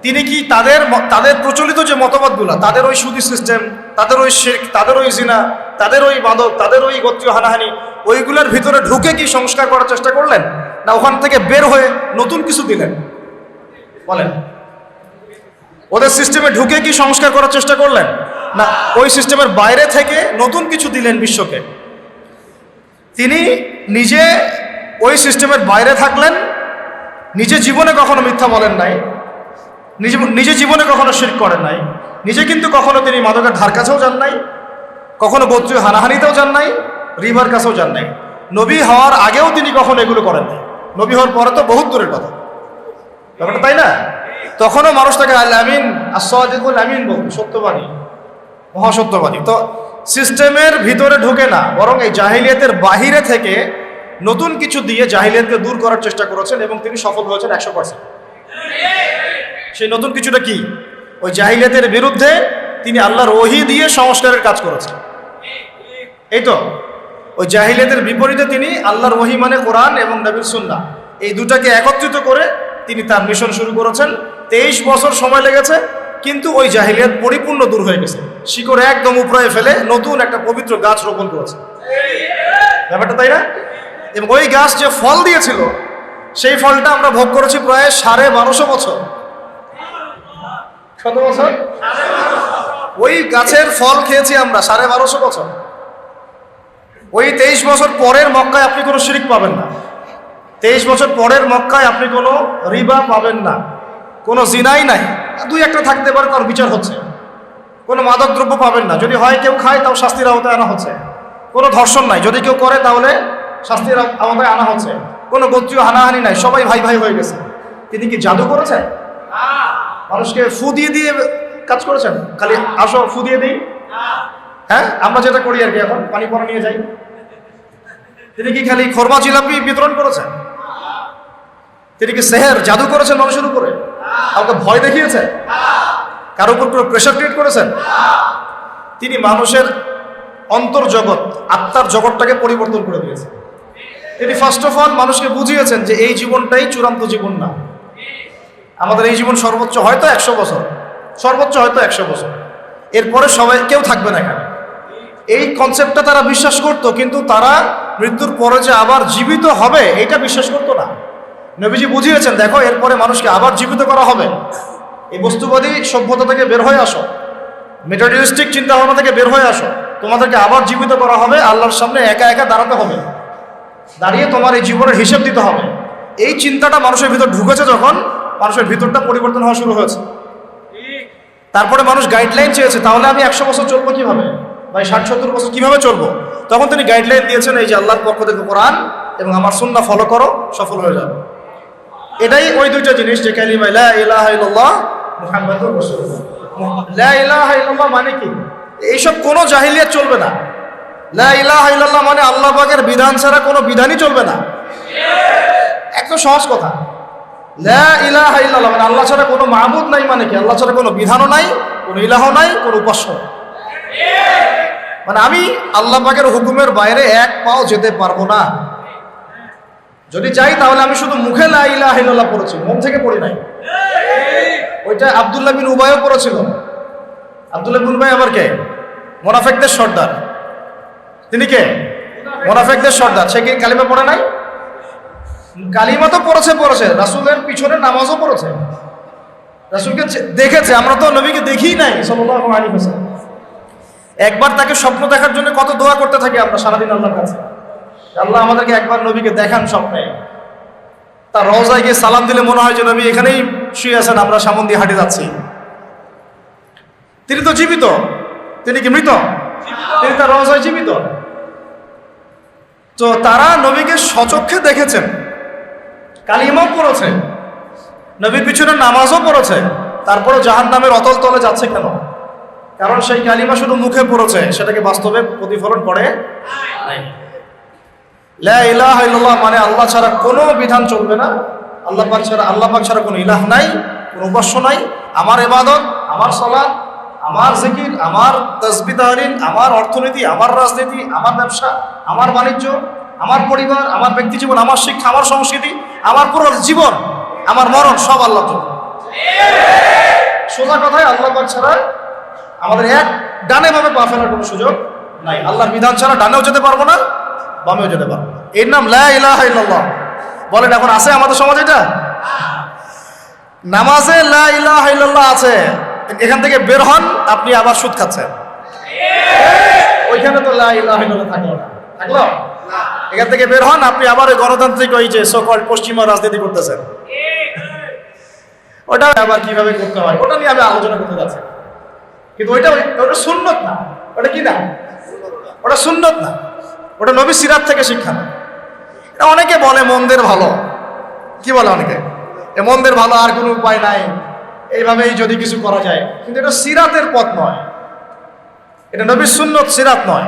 তিনি কি তাদের প্রচলিত যে মতবাদগুলো, তাদের ওই সুদী সিস্টেম, তাদের ওই শিরক, তাদের ওই জিনা, তাদের ওই মাদক, তাদের ওই গোত্রীয় হানাহানি, ওইগুলোর ভিতরে ঢুকে কি সংস্কার করার চেষ্টা করলেন, না ওখান থেকে বের হয়ে নতুন কিছু দিলেন? বলেন, ওদের সিস্টেমে ঢুকে কি সংস্কার করার চেষ্টা করলেন, না ওই সিস্টেমের বাইরে থেকে নতুন কিছু দিলেন বিশ্বকে? তিনি নিজে ওই সিস্টেমের বাইরে থাকলেন, নিজে জীবনে কখনো মিথ্যা বলেন নাই, নিজে জীবনে কখনো শিরক করেন নাই, নিজে কিন্তু কখনো তিনি মাদকের ধার কাছেও যান নাই, কখনো গোত্রীয় হানাহানিতেও যান নাই, রিভার কাছেও যান নাই। নবী হওয়ার আগেও তিনি কখনো এগুলো করেন নাই, নবী হওয়ার পরে তো বহুত দূরের কথা ব্যাপারটা, তাই না? তখনও মানুষ তাকে আল আমিন, as-সাদিকুল আমিন বলতো, সত্যবাদী, মহাসত্যবাদী। তো সিস্টেমের ভিতরে ঢুকে না, বরং এই জাহিলিয়াতের বাহিরে থেকে নতুন কিছু দিয়ে জাহিলিয়াতকে দূর করার চেষ্টা করেছেন, এবং তিনি সফল হয়েছেন 100%। সেই নতুন কিছুটা কি? ওই জাহিলিয়াতের বিরুদ্ধে তিনি আল্লাহর ওহী দিয়ে সংস্কারের কাজ করেছেন। এই তো ওই জাহিলিয়াতের বিপরীতে তিনি আল্লাহর ওহী মানে কোরআন এবং নবীর সুন্নাহ, এই দুটাকে একত্রিত করে তিনি তার মিশন শুরু করেছেন। 23 বছর সময় লেগেছে, কিন্তু ওই জাহিলিয়াত পরিপূর্ণ দূর হয়ে গেছে, শিকড় একদম উপড়ায় ফেলে নতুন একটা পবিত্র গাছ রোপণ করেছে ব্যাপারটা, তাই না? এবং ওই গাছ যে ফল দিয়েছিল, সেই ফলটা আমরা ভোগ করেছি প্রায় 1250 বছর। কত বছর? ওই গাছের ফল খেয়েছি আমরা 1250 বছর। ওই 23 বছর পরের মক্কায় আপনি কোনো শিরক পাবেন না, 23 বছর পরের মক্কায় আপনি কোনো রিবা পাবেন না, কোনো জিনাই নাই, দুই একটা থাকতে পারে, তার বিচার হচ্ছে। কোনো মাদক দ্রব্য পাবেন না, যদি হয় কেউ খায় তাও শাস্তির আওতায় আনা হচ্ছে। কোনো ধর্ষণ নাই, যদি কেউ করে তাহলে শাস্তির আওতায় আনা হচ্ছে। কোনো গোত্রীয় হানাহানি নাই, সবাই ভাই ভাই হয়ে গেছে। তিনি কি জাদু করেছেন? মানুষকে ফু দিয়ে দিয়ে কাজ করেছেন? খালি আসো ফু দিয়ে দিই, হ্যাঁ আমরা যেটা করি আর কি, এখন পানি পরা নিয়ে যাই। তিনি কি খালি খোরমা জিলাপি বিতরণ করেছেন? তিনি কি সেহের জাদু করেছেন মানুষের উপরে? কাউকে ভয় দেখিয়েছেন? কারো উপর কোনো প্রেশার ক্রিয়েট করেছেন? তিনি মানুষের অন্তর্জগৎ, আত্মার জগৎটাকে পরিবর্তন করে দিয়েছেন। তিনি ফার্স্ট অফ অল মানুষকে বুঝিয়েছেন যে এই জীবনটাই চূড়ান্ত জীবন না, আমাদের এই জীবন সর্বোচ্চ হয়তো 100 বছর, সর্বোচ্চ হয়তো 100 বছর, এরপরে সবাই কেউ থাকবে না এখানে। এই কনসেপ্টটা তারা বিশ্বাস করত, কিন্তু তারা মৃত্যুর পরে যে আবার জীবিত হবে এটা বিশ্বাস করতো না। নবীজি বুঝিয়েছেন, দেখো এরপরে মানুষকে আবার জীবিত করা হবে, এই বস্তুবাদী সভ্যতা থেকে বের হয়ে আসো, মেটারিয়ালিস্টিক চিন্তা ভাবনা থেকে বের হয়ে আসো, তোমাদেরকে আবার জীবিত করা হবে, আল্লাহর সামনে একা একা দাঁড়াতে হবে, দাঁড়িয়ে তোমার এই জীবনের হিসেব দিতে হবে। এই চিন্তাটা মানুষের ভিতর ঢুকেছে, যখন মানুষের ভিতরটা পরিবর্তন হওয়া শুরু হয়েছে। তারপরে মানুষ গাইডলাইন চেয়েছে, তাহলে আমি 100 বছর চলবো কিভাবে, ভাই 60-70 বছর কিভাবে চলবো? তখন তিনি গাইডলাইন দিয়েছেন, এই যে আল্লাহর পক্ষ থেকে কোরআন এবং আমার সুন্নাহ ফলো করো, সফল হয়ে যাবে। এটাই ওই দুইটা জিনিস, যে কালিমা লা ইলাহা ইল্লাল্লাহ মুহাম্মাদুর রাসূলুল্লাহ। লা ইলাহা ইল্লাল্লাহ মানে কি? এইসব কোনো জাহিলিয়াত চলবে না। লা ইলাহা ইল্লাল্লাহ মানে আল্লাহ পাকের বিধান ছাড়া কোনো বিধানই চলবে না। একদম সহজ কথা। লা ইলাহা ইল্লাল্লাহ মানে আল্লাহ ছাড়া কোনো মাবুদ নাই, মানে কি? আল্লাহ ছাড়া কোনো বিধানও নাই, কোনো ইলাহ নাই, কোনো উপাস্য নাই। মানে আমি আল্লাহ পাকের হুকুমের বাইরে এক পাও যেতে পারবো না। যদি চাই তাহলে আমি শুধু মুখে লা ইলাহা ইল্লাল্লাহ পড়েছি, মন থেকে পড়ি নাই। ওইটা আব্দুল্লাহ বিন উবাইও পড়েছিল। আব্দুল্লাহ বিন উবাই আবার কে? মুনাফিকদের সর্দার। তিনি কে? মুনাফিকদের সর্দার। সে কি কালিমা পড়ে নাই? কালিমা তো পড়েছে, রাসূলের পিছনে নামাজও পড়েছে, রাসূলকে দেখেছে। আমরা তো নবীকে দেখিই নাই সাল্লাল্লাহু আলাইহি ওয়াসাল্লাম। একবার তাকে স্বপ্ন দেখার জন্য কত দোয়া করতে থাকি আমরা সারাদিন আল্লাহর কাছে, আল্লাহ আমাদেরকে একবার নবীকে দেখান স্বপ্নে। তার রওজায় গিয়ে সালাম দিলে মনে হয় যে নবী এখানেই শুয়ে আছেন, আমরা সামন দিয়ে হাঁটে যাচ্ছি। তিনি তো জীবিত, তিনি কি মৃত? তিনি তার রওজায় জীবিত। তো তারা নবীকে সচক্ষে দেখেছেন, কালিমাও পড়েছে, নবীর পিছনে নামাজও পড়েছে, তারপরে জাহান্নামের অতল তলে যাচ্ছে কেন? কারণ সেই কালিমা শুধু মুখে পড়েছে, সেটাকে বাস্তবে প্রতিফলন করে নাই। লা ইলাহা ইল্লাল্লাহ মানে আল্লাহ ছাড়া কোনো বিধান চলবে না, আল্লাহ পাক ছাড়া কোনো ইলাহ নাই, কোনো উপাস্য নাই। আমার ইবাদত, আমার সালাত, আমার জিকির, আমার তাসবিহ তাহলিল, আমার অর্থনীতি, আমার রাজনীতি, আমার ব্যবসা, আমার বাণিজ্য, আমার পরিবার, আমার ব্যক্তি জীবন, আমার শিক্ষা, আমার সংস্কৃতি, আমার পুরো জীবন, আমার মরণ সব আল্লাহর জন্য। সোজা কথায় আল্লাহ পাক ছাড়া আমাদের এক ডানে বামে পা ফেলার কোনো সুযোগ নাই। আল্লাহর বিধান ছাড়া ডানেও যেতে পারবো না, বামেও যেতে পারবো না। এর নাম লা ইলাহা ইল্লাল্লাহ। বলেন এখন আছে আমাদের সমাজে এটা? নামাজে লা ইলাহা ইল্লাল্লাহ আছে, এখান থেকে বের হন আপনি আবার সুদ খাচ্ছেন। ওইখানে তো লা ইলাহা ইল্লাল্লাহ থাকলো না, থাকলো? এখান থেকে বের হন আপনি আবার ওই গণতান্ত্রিক ওই যে সকল পশ্চিমা রাজনীতি করতেছেন। ওটা আবার কিভাবে করতে হয় ওটা নিয়ে আমি আলোচনা করতে যাচ্ছি, কিন্তু ওটা সুন্নত না। ওটা কি না? ওটা সুন্নত না, ওটা নবী সিরাত থেকে শিক্ষা না। এটা অনেকে বলে মন্দের ভালো, কি বলে অনেকে, এ মন্দের ভালো আর কোনো উপায় নাই, এইভাবেই যদি কিছু করা যায়, কিন্তু এটা সিরাতের পথ নয়, এটা নবীর সুন্নত, সিরাত নয়।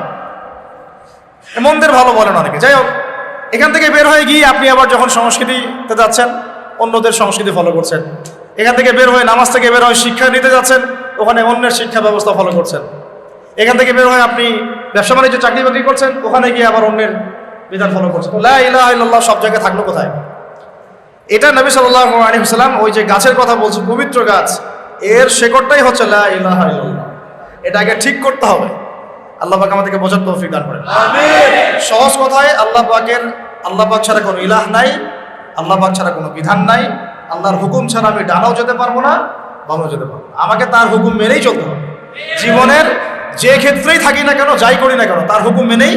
মন্দের ভালো বলেন অনেকে। যাই হোক, এখান থেকে বের হয়ে গিয়ে আপনি আবার যখন সংস্কৃতিতে যাচ্ছেন, অন্যদের সংস্কৃতি ফলো করছেন। এখান থেকে বের হয়ে নামাজ থেকে বের হয়ে শিক্ষা নিতে যাচ্ছেন, ওখানে অন্যের শিক্ষা ব্যবস্থা ফলো করছেন। এখান থেকে বের হয়ে আপনি ব্যবসা বাণিজ্য চাকরি বাকরি করছেন, ওখানে গিয়ে আবার অন্যের বিধান ফলো করছেন। লা ইলাহা ইল্লাল্লাহ সব জায়গায় থাকলো কোথায়? এটা নবী সাল্লাল্লাহু আলাইহি ওয়াসাল্লাম ওই যে গাছের কথা বলছে, পবিত্র গাছ, এর শেকড়টাই হচ্ছে লা ইলাহা ইল্লাল্লাহ। এটা আগে ঠিক করতে হবে। আল্লাহ পাক আমাদেরকে বোঝার তৌফিক দান করেন, আমিন। সহজ কথায় আল্লাহ পাক ছাড়া কোনো ইলাহ নাই, আল্লাহ পাক ছাড়া কোনো বিধান নাই। আল্লাহর হুকুম ছাড়া আমি ডানাও যেতে পারবো না, বামেও যেতে পারবো না। আমাকে তার হুকুম মেনেই চলতে হবে। জীবনের যে ক্ষেত্রেই থাকি না কেন, যাই করি না কেন, তার হুকুম মেনেই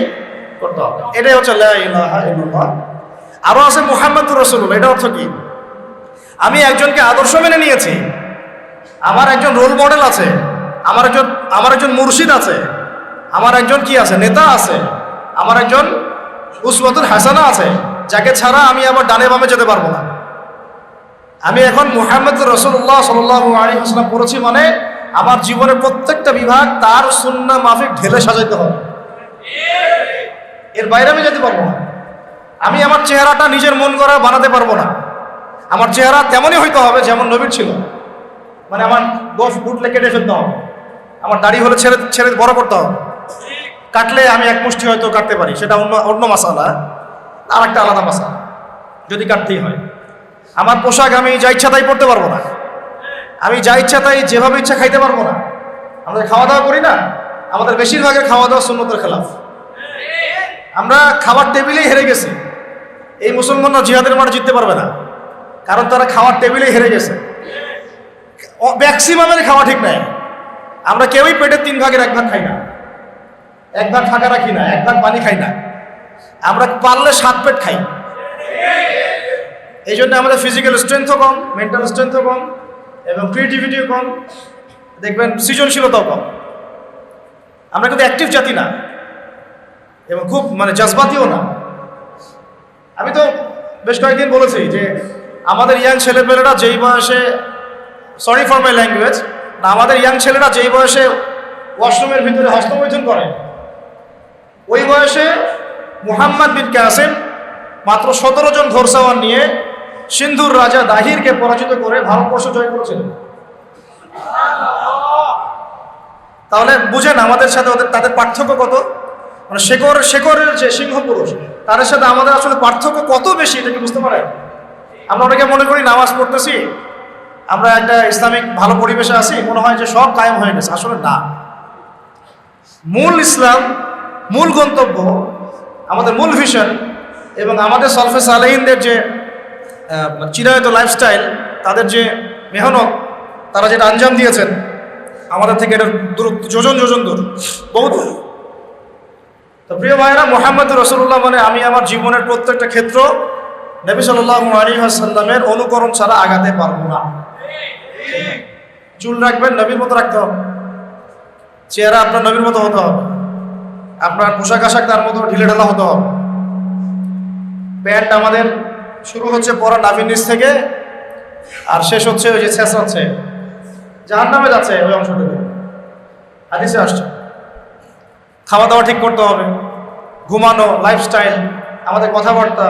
করতে হবে। এটাই হচ্ছে লা ইলাহা ইল্লাল্লাহ। আরো আছে মুহাম্মাদুর রাসূলুল্লাহ। এটা অর্থ কি? আমি একজনকে আদর্শ মেনে নিয়েছি, আমার একজন রোল মডেল আছে, আমার একজন মুর্শিদ আছে, আমার একজন কি আছে, নেতা আছে, আমার একজন উসওয়াতুল হাসানা আছে, যাকে ছাড়া আমি আবার ডানে বামে যেতে পারবো না। আমি এখন মুহাম্মদুর রাসূলুল্লাহ সাল্লাল্লাহু আলাইহি ওয়াসাল্লাম পড়েছি মানে আমার জীবনের প্রত্যেকটা বিভাগ তার সুন্নাহ মাফিক ঢেলে সাজাইতে হবে, এর বাইরে আমি যেতে পারবো না। আমি আমার চেহারাটা নিজের মন করা বানাতে পারবো না। আমার চেহারা তেমনই হইতে হবে যেমন নবীর ছিল, মানে আমার গোফ উঠলে কেটে ফেলতে হবে, আমার দাড়ি হলে ছেড়ে বড় করতে হবে। কাটলে আমি এক মুষ্টি হয়তো কাটতে পারি, সেটা অন্য মাসালা, আর একটা আলাদা মাসালা যদি কাটতেই হয়। আমার পোশাক আমি যা ইচ্ছা তাই পরতে পারবো না, আমি যা ইচ্ছা তাই যেভাবে ইচ্ছা খাইতে পারবো না। আমাদের খাওয়া দাওয়া করি না, আমাদের বেশিরভাগের খাওয়া দাওয়া সুন্নতের খেলাফ। আমরা খাবার টেবিলেই হেরে গেছি। এই মুসলমানরা জিহাদের মাঠে জিততে পারবে না, কারণ তারা খাওয়ার টেবিলেই হেরে গেছে। ম্যাক্সিমামের খাওয়া ঠিক নাই। আমরা কেউই পেটের 3 ভাগের 1 ভাগ খাই না, 1 ভাগ ফাঁকা রাখি না, 1 ভাগ পানি খাই না। আমরা পারলে 7 পেট খাই। এই জন্য আমাদের ফিজিক্যাল স্ট্রেংথও কম, মেন্টাল স্ট্রেংথও কম, এবং ক্রিয়েটিভিটিও কম, দেখবেন সৃজনশীলতাও কম। আমরা কিন্তু অ্যাক্টিভ জাতি না, এবং খুব মানে জজবাতিও না। আমি তো বেশ কয়েকদিন বলেছি যে আমাদের ইয়াং ছেলেপেলেরা যেই বয়সে, সরি ফর মাই ল্যাঙ্গুয়েজ, না, আমাদের ইয়াং ছেলেরা যেই বয়সে ওয়াশরুমের ভিতরে হস্তমৈথুন করে, ওই বয়সে মুহাম্মদ বিন কাসিম মাত্র 17 জন ঘোড়সাওয়ার নিয়ে সিন্ধুর রাজা দাহিরকে পরাজিত করে ভারতবর্ষ জয় করেছিলেন। তাহলে বুঝেন আমাদের সাথে তাদের পার্থক্য কত। মানে শেকরের যে সিংহ পুরুষ, তাদের সাথে আমাদের আসলে পার্থক্য কত বেশি, এটা কি বুঝতে পারেন? আমরা অনেকে মনে করি নামাজ পড়তেছি, আমরা একটা ইসলামিক ভালো পরিবেশে আছি, মনে হয় যে সব কায়েম হয়ে গেছে। আসলে না। মূল ইসলাম, মূল গন্তব্য, আমাদের মূল ভিশন, এবং আমাদের সলফে সালেহিনদের যে চিরায়ত লাইফস্টাইল, তাদের যে মেহনত, তারা যেটা আঞ্জাম দিয়েছেন, আমাদের থেকে এটা যোজন দূর, বহুত। তো প্রিয় ভাইরা, মুহাম্মদুর রাসূলুল্লাহ মানে আমি আমার জীবনের প্রত্যেকটা ক্ষেত্র নবী সাল্লাল্লাহু আলাইহি ওয়াসাল্লামের অনুকরণ ছাড়া আগাতে পারবো না। চুল রাখবেন, নবীর মতো রাখতে হবে। চেহারা আপনার নবীর মতো হতে হবে, আপনার পোশাক আশাক তার মতো ঢিলে ঢালা হতে হবে। প্যান্ট আমাদের শুরু হচ্ছে পরা নাভির নিচ থেকে, আর শেষ হচ্ছে ওই যে শেষ হচ্ছে জাহান্নামে যাচ্ছে ওই অংশটুকু, হাদিসে আসছে। খাওয়া দাওয়া ঠিক করতে হবে, ঘুমানো, লাইফস্টাইল, আমাদের কথাবার্তা,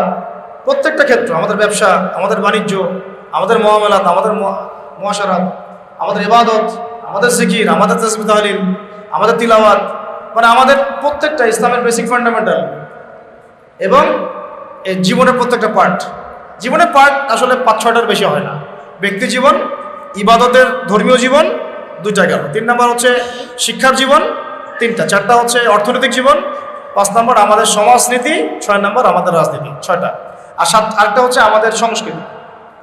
প্রত্যেকটা ক্ষেত্র, আমাদের ব্যবসা, আমাদের বাণিজ্য, আমাদের মুআমালাত, আমাদের মুআশারাত, আমাদের ইবাদত, আমাদের জিকির, আমাদের তাসবিহ তাহলিল, আমাদের তিলাওয়াত, মানে আমাদের প্রত্যেকটা ইসলামের বেসিক ফান্ডামেন্টাল এবং এই জীবনের প্রত্যেকটা পার্ট। জীবনের পার্ট আসলে 5-6টার বেশি হয় না। ব্যক্তি জীবন, ইবাদতের ধর্মীয় জীবন 2টা গেল, 3 নম্বর হচ্ছে শিক্ষার জীবন 3টা, 4টা হচ্ছে অর্থনৈতিক জীবন, 5 নম্বর আমাদের সমাজনীতি, 6 নম্বর আমাদের রাজনীতি, 6টা, আর 8টা হচ্ছে আমাদের সংস্কৃতি।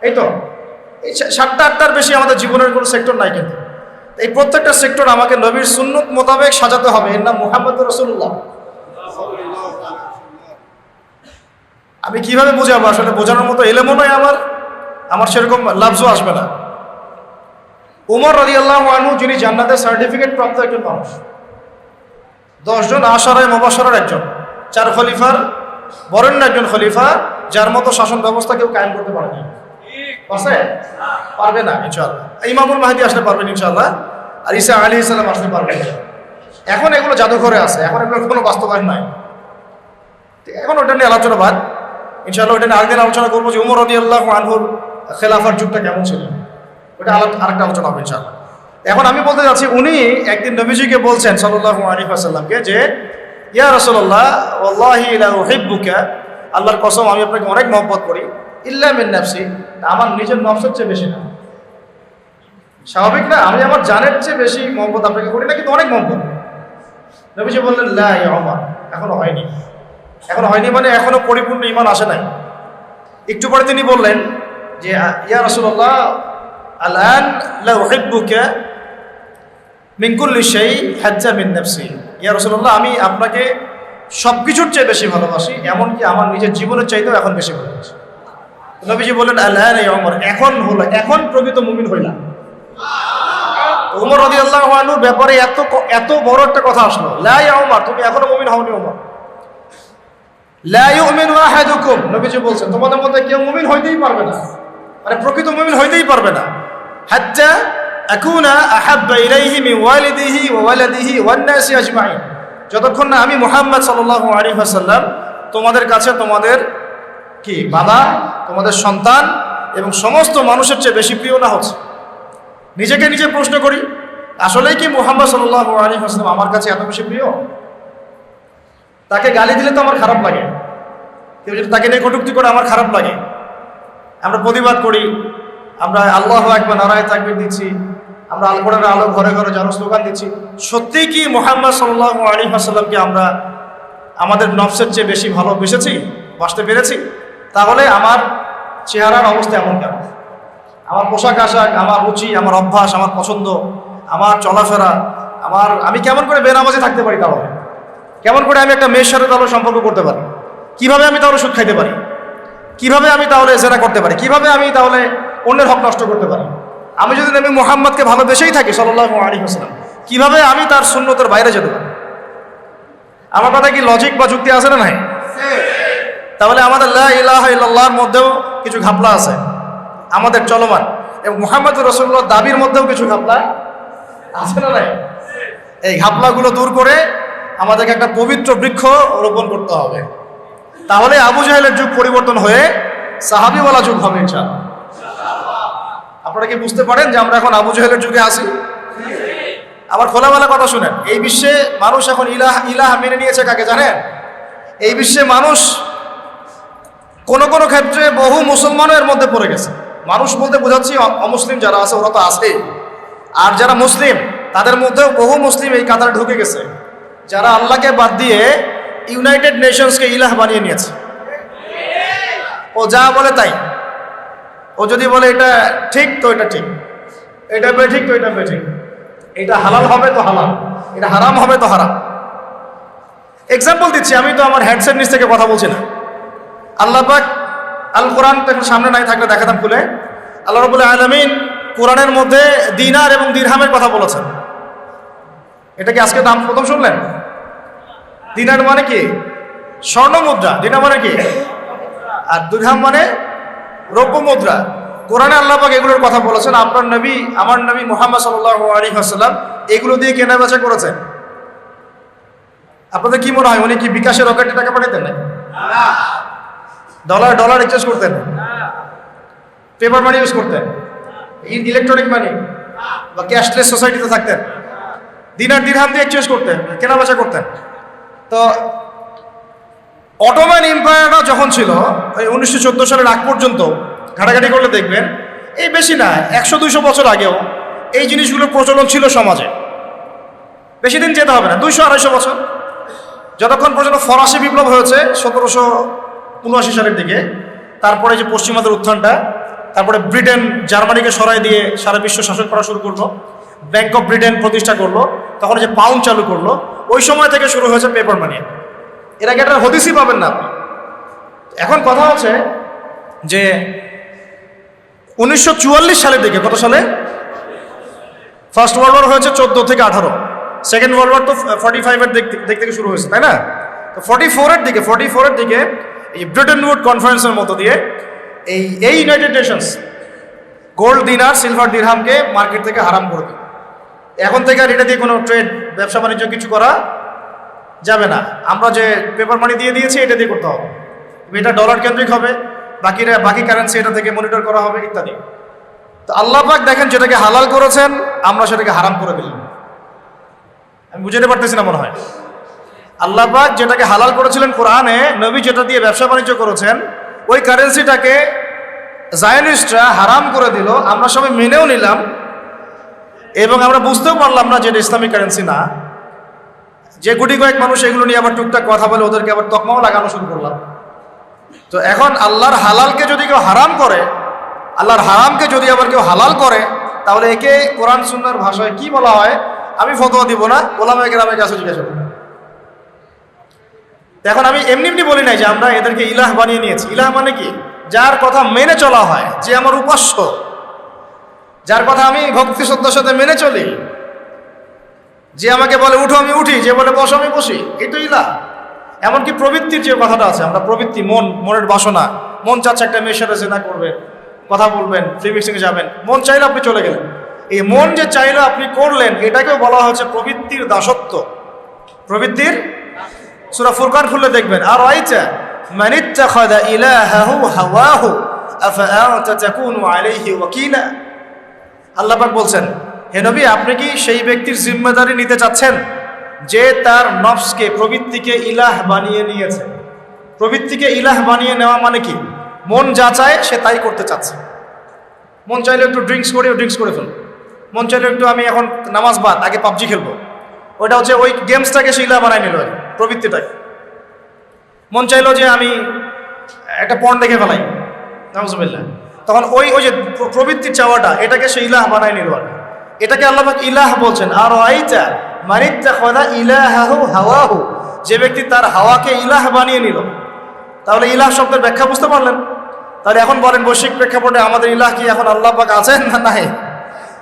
এই তো এই 7টা-8টার বেশি আমাদের জীবনের কোনো সেক্টর নাই। কিন্তু এই প্রত্যেকটা সেক্টর আমাকে নবীর সুন্নত মোতাবেক সাজাতে হবে। এর নাম মুহাম্মদুর রাসূলুল্লাহ। আমি কিভাবে বোঝাবো? আসলে বোঝানোর মতো এলেমও নয় আমার সেরকম লাফজও আসবে না। উমর রাদিয়াল্লাহু আনহু, যিনি জান্নাতের সার্টিফিকেট প্রাপ্ত একজন মানুষ, 10 জন আশারায়ে মুবাশশারার একজন, 4 খলিফার বরেণ্য একজন খলিফা, যার মতো শাসন ব্যবস্থা কেউ কায়েম করতে পারেনি। পারছে? পারবে না ইনশাআল্লাহ। ইমামুল মাহদী আসলে পারবেন ইনশাআল্লাহ, আর ঈসা আলাইহিস সালাম আসলে পারবেন। এখন এগুলো জাদুঘরে আছে, এখন এগুলোর কোনো বাস্তবায়ন নাই। এখন ওটা নিয়ে আলোচনা বাদ, ইনশাআল্লাহ ওটা নিয়ে আরেকদিন আলোচনা করবো যে উমর রাদিয়াল্লাহু আনহুর খেলাফার যুগটা কেমন ছিল, ওটা আরেকটা আলোচনা হবে ইনশাআল্লাহ। এখন আমি বলতে যাচ্ছি, উনি একদিন নবীজিকে বলছেন সাল্লাল্লাহু আলাইহি ওয়াসাল্লামকে যে, ইয়া রাসূলুল্লাহ ওয়াল্লাহি লা উহিব্বুকা, আল্লাহর কসম আমি আপনাকে অনেক মহব্বত করি, ইল্লা মিন নাফসি, আমার নিজের নফসের চেয়ে বেশি না। স্বাভাবিক না, আমি আমার জানের চেয়ে বেশি মহব্বত আপনাকে করি না, কিন্তু অনেক মহব্বত। নবীজি বললেন লা ইয়া উমর, এখনো হয়নি। এখনো হয়নি মানে এখনো পরিপূর্ণ ঈমান আসে নাই। একটু পরে তিনি বললেন যে, ইয়া রাসূলুল্লাহ আলান লা উহিব্বুকা মিন কুল্লি শাই হাত্তা মিন নাফসি, ইয়া রাসূলুল্লাহ আমি আপনাকে সবকিছুর চেয়ে বেশি ভালোবাসি, এমনকি আমার নিজের জীবনের চাইতেও এখন বেশি ভালোবাসি। নবীজি বললেন আলান ইয়া উমর, এখন হলো, এখন প্রকৃত মুমিন হইলাম। উমর রাদিয়াল্লাহু আনহুর ব্যাপারে এত বড় একটা কথা আসলো, লা ইয়া উমর, তুমি এখনো মুমিন হওনি উমর। লা ইউমিনু আহাদুকুম, নবীজি বলছেন তোমাদের মধ্যে কেউ মুমিন হইতেই পারবে না, মানে প্রকৃত মুমিন হইতেই পারবে না, হাত্তা আকুনা আহাব্বা ইলাইহি মিন ওয়ালিদিহি ওয়া ওয়ালাদিহি ওয়ান নাসি আজমাইন, যতক্ষণ না আমি মুহাম্মদ সাল্লাল্লাহু আলাইহি ওয়াসাল্লাম তোমাদের কাছে তোমাদের কি বাবা, তোমাদের সন্তান এবং সমস্ত মানুষের চেয়ে বেশি প্রিয় না হচ্ছে। নিজেকে নিজে প্রশ্ন করি, আসলেই কি মুহাম্মদ সাল্লাল্লাহু আলাইহি ওয়াসাল্লাম আমার কাছে এত বেশি প্রিয়? তাকে গালি দিলে তো আমার খারাপ লাগে, কেউ যদি তাকে নিয়ে কটূক্তি করে আমার খারাপ লাগে। আমরা প্রতিবাদ করি, আমরা আল্লাহু আকবার নারায়ে তাকবীর দিচ্ছি, আমরা আল কোরআনের আলো ঘরে ঘরে জানো স্লোগান দিচ্ছি। সত্যিই কি মুহাম্মদ সাল্লাল্লাহু আলাইহি ওয়াসাল্লামকে আমরা আমাদের নফসের চেয়ে বেশি ভালোবেসেছি, বাসতে পেরেছি? তাহলে আমার চেহারার অবস্থা এমন কেন? আমার পোশাক আশাক, আমার রুচি, আমার অভ্যাস, আমার পছন্দ, আমার চলাফেরা, আমি কেমন করে বেনামাজি থাকতে পারি? তাহলে কেমন করে আমি একটা মেয়ের সাথে তাহলে সম্পর্ক করতে পারি? কিভাবে আমি তাহলে সুদ খাইতে পারি? কিভাবে আমি তাহলে জেনা করতে পারি? কিভাবে আমি তাহলে অন্যের হক নষ্ট করতে পারি? আমি যদি নবী মুহাম্মদকে ভালোবেসেই থাকি সাল্লাল্লাহু আলাইহি ওয়াসাল্লাম, কিভাবে আমি তার সুন্নতের বাইরে যেতে পারি? আমার কথা কি লজিক বা যুক্তি আছে না নাই? তাহলে আমাদের লা ইলাহা ইল্লাল্লাহর মধ্যেও কিছু ঘাপলা আছে আমাদের চলমান, এবং মুহাম্মদুর রাসূলুল্লাহ দাবির মধ্যেও কিছু ঘাপলা আছে না নাই? এই ঘাপলাগুলো দূর করে আমাদেরকে একটা পবিত্র বৃক্ষ রোপণ করতে হবে। তাহলে আবু জাহেলের যুগ পরিবর্তন হয়ে সাহাবীওয়ালা যুগ হবে ইনশাআল্লাহ। আপনারা কি বুঝতে পারেন যে আমরা এখন আবু জাহেলের যুগে আছি? আবার খোলামেলা কথা শুনেন, এই বিশ্বে মানুষ এখন ইলাহ মেনে নিয়েছে কাকে জানেন? এই বিশ্বে মানুষ কোন কোন ক্ষেত্রে বহু মুসলমানের মধ্যে পড়ে গেছে। মানুষ বলতে বোঝাচ্ছি অমুসলিম যারা আছে, ওরা তো আছে, আর যারা মুসলিম তাদের মধ্যেও বহু মুসলিম এই কাতারে ঢুকে গেছে, যারা আল্লাহকে বাদ দিয়ে ইউনাইটেড নেশনসকে ইলাহ বানিয়ে নিয়েছে। ও যা বলে তাই, ও যদি বলে এটা ঠিক তো এটা ঠিক, এটা বেঠিক তো এটা বেঠিক, এটা হালাল হবে তো হালাল, এটা হারাম হবে তো হারাম। এক্সাম্পল দিচ্ছি, আমি তো আমার হেডসেট নিচ থেকে কথা বলছি না। আল্লাহ পাক আল কোরআন এখন সামনে নাই থাকলে দেখাতাম খুলে। আল্লাহ রাব্বুল আলামিন কোরআনের মধ্যে দিনার এবং দিরহামের কথা বলেছেন। এটা কি আজকে দাম প্রথম শুনলেন? দিনার মানে কি? স্বর্ণ মুদ্রা। দিনার মানে কি? আর দিরহাম মানে রৌপ্য মুদ্রা। কোরআনে আল্লাহ পাক এগুলোর কথা বলেছেন। আপনার নবী, আমার নবী মুহাম্মদ সাল্লাল্লাহু আলাইহি ওয়াসাল্লাম এগুলো দিয়ে কেনা বেচা করেছেন। আপনাদের কি মনে হয় উনি কি বিকাশে রকেটে টাকা পাঠাতেন না? ডলার এক্সচেঞ্জ করতেন? পেপার মানি ইউজ করতেন? ইলেকট্রনিক মানি বা ক্যাশলেস সোসাইটিতে থাকতেন? দিনার দিরহাম দিয়ে এক্সচেঞ্জ করতেন, কেনা বেচা করতেন। তো অটোমান এম্পায়ারটা যখন ছিল ওই 1914 সালের আগ পর্যন্ত ঘাটাঘাটি করলে দেখবেন এই বেশি না 100-200 বছর আগেও এই জিনিসগুলোর প্রচলন ছিল সমাজে। বেশি দিন যেতে হবে না, 200-250 বছর। যতক্ষণ পর্যন্ত ফরাসি বিপ্লব হয়েছে 1779 সালের দিকে, তারপরে যে পশ্চিমাদের উত্থানটা, তারপরে ব্রিটেন জার্মানিকে সরাই দিয়ে সারা বিশ্ব শাসন করা শুরু করলো, ব্যাংক অফ ব্রিটেন প্রতিষ্ঠা করলো, তখন যে পাউন্ড চালু করলো, ওই সময় থেকে শুরু হয়েছে পেপার মানি। এর আগে একটা হদিসই পাবেন না আপনি। এখন কথা হচ্ছে যে 1944 সালের দিকে, কত সালে? ফার্স্ট ওয়ার্ল্ড ওয়ার হয়েছে 14 থেকে 18, সেকেন্ড ওয়ার্ল্ড ওয়ার তো 45-এর দিক থেকে শুরু হয়েছে, তাই না? তো 44-এর দিকে এই ব্রিটেন উড কনফারেন্সের মতো দিয়ে এই ইউনাইটেড নেশনস গোল্ড দিনার সিলভার দিরহামকে মার্কেট থেকে হারাম করে দেয়। এখন থেকে আর এটা দিয়ে কোনো ট্রেড, ব্যবসা বাণিজ্য কিছু করা যাবে না। আমরা যে পেপার মানি দিয়ে দিয়েছি এটা দিয়ে করতে হবে। এটা ডলার কেন্দ্রিক হবে, বাকি কারেন্সি এটা থেকে মনিটর করা হবে ইত্যাদি। তো আল্লাহ পাক দেখেন যেটাকে হালাল করেছেন আমরা সেটাকে হারাম করে দিলাম। আমি বুঝাতে পারতেছি না মনে হয়। আল্লাহ পাক যেটাকে হালাল করেছিলেন কোরআনে, নবী যেটা দিয়ে ব্যবসা বাণিজ্য করেছেন, ওই কারেন্সিটাকে জায়নিস্টরা হারাম করে দিল। আমরা সবাই মেনেও নিলাম এবং আমরা বুঝতেও পারলাম না যে এটা ইসলামিক কারেন্সি না। যে গুটি কয়েক মানুষ এগুলো নিয়ে আবার টুকটাক কথা বলে ওদেরকে আবার তকমাও লাগানো শুরু করলাম। তো এখন আল্লাহর হালালকে যদি কেউ হারাম করে, আল্লাহর হারামকে যদি আবার কেউ হালাল করে, তাহলে একে কোরআন সুন্নাহর ভাষায় কি বলা হয় আমি ফতোয়া দিব না, ওলামায়ে কেরামের কাছে জিজ্ঞাসা করব। এখন আমি এমনি বলি নাই যে আমরা এদেরকে ইলাহ বানিয়ে নিয়েছি। ইলাহ মানে কি? যার কথা মেনে চলা হয়, যে আমার উপাস্য, যার কথা আমি ভক্তি শ্রদ্ধার সাথে মেনে চলি, যে আমাকে বলে উঠো আমি উঠি, যে বলে বসো আমি বসি, এই তো ইলাহ। এমনকি প্রবৃত্তির যে কথাটা আছে, আমরা প্রবৃত্তি, মনের বাসনা, মন চাচ্ছে একটা মেয়ের সাথে জেনা করবেন, কথা বলবেন, ফ্রি মিক্সিংয়ে যাবেন, মন চাইলে আপনি চলে গেলেন। এই মন যে চাইলে আপনি করলেন, এটাকেও বলা হচ্ছে প্রবৃত্তির দাসত্ব। প্রবৃত্তির সূরা ফুরকান খুললে দেখবেন, আর আইতা মান ইত্তাখাযা ইলাহাহু হাওয়াহু আফাআনতা তাকুনু আলাইহি ওয়াকিলা। আল্লাহ পাক বলছেন, হে নবী, আপনি কি সেই ব্যক্তির জিম্মেদারি নিতে চাচ্ছেন যে তার নফসকে, প্রবৃত্তিকে ইলাহ বানিয়ে নিয়েছে? প্রবৃত্তিকে ইলাহ বানিয়ে নেওয়া মানে কি? মন যা চায় সে তাই করতে চাচ্ছে। মন চাইলে একটু ড্রিঙ্কস করে ফেলবো, মন চাইলে একটু আমি এখন নামাজ বাদ আগে পাবজি খেলবো, ওইটা হচ্ছে ওই গেমসটাকে সে ইলাহ বানায় নিল, প্রবৃত্তিটাকে। মন চাইলো যে আমি একটা পর্ন দেখে ফেলাই, নাউজুবিল্লাহ, তখন ওই যে প্রবৃত্তির চাওয়াটা, এটাকে সে ইলাহ বানায় নিল। এটাকে আল্লাহ পাক ইলাহ বলছেন। আর আইতা মান ইত্তাখাযা ইলাহাহু হাওয়াহু, যে ব্যক্তি তার হাওয়াকে ইলাহ বানিয়ে নিল। তাহলে ইলাহ শব্দের ব্যাখ্যা বুঝতে পারলেন? তাহলে এখন বলেন বৈশ্বিক প্রেক্ষাপটে আমাদের ইলাহ কি এখন আল্লাহ পাক আছেন না নাই?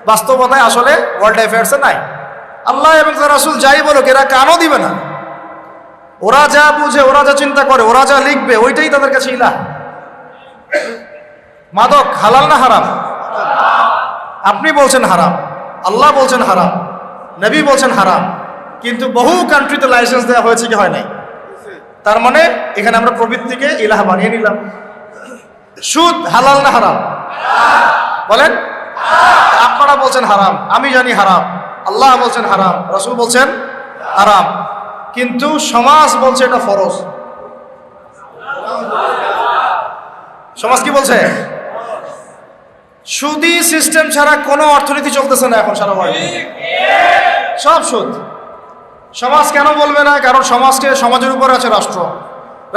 বাস্তবতায় আসলে ওয়ার্ল্ড অ্যাফেয়ার্সে নাই। আল্লাহ এবং তার রাসূল যাই বলুক, এরা কানও দিবে না। ওরা যা বুঝে, ওরা যা চিন্তা করে, ওরা যা লিখবে, ওইটাই তাদের কাছে ইলাহ। মাদক হালাল না হারাম? আপনি বলছেন হারাম, আল্লাহ বলছেন হারাম, নবী বলছেন হারাম, কিন্তু বহু কান্ট্রিতে লাইসেন্স দেওয়া হয়েছে কি হয় নাই? তার মানে এখানে আমরা প্রবৃত্তিকে ইলাহ বানিয়ে নিলাম। সুদ হালাল না হারাম? বলেন। আপনারা বলছেন হারাম, আমি জানি হারাম, আল্লাহ বলছেন হারাম, রাসূল বলছেন হারাম, কিন্তু সমাজ বলছে এটা ফরজ। সমাজ কি বলছে? সুদী সিস্টেম ছাড়া কোনো অর্থনীতি চলতেছে না এখন সারা ওয়ার্ল্ডে, সব সুদ। সমাজ কেন বলবে না? কারণ সমাজের উপর আছে রাষ্ট্র,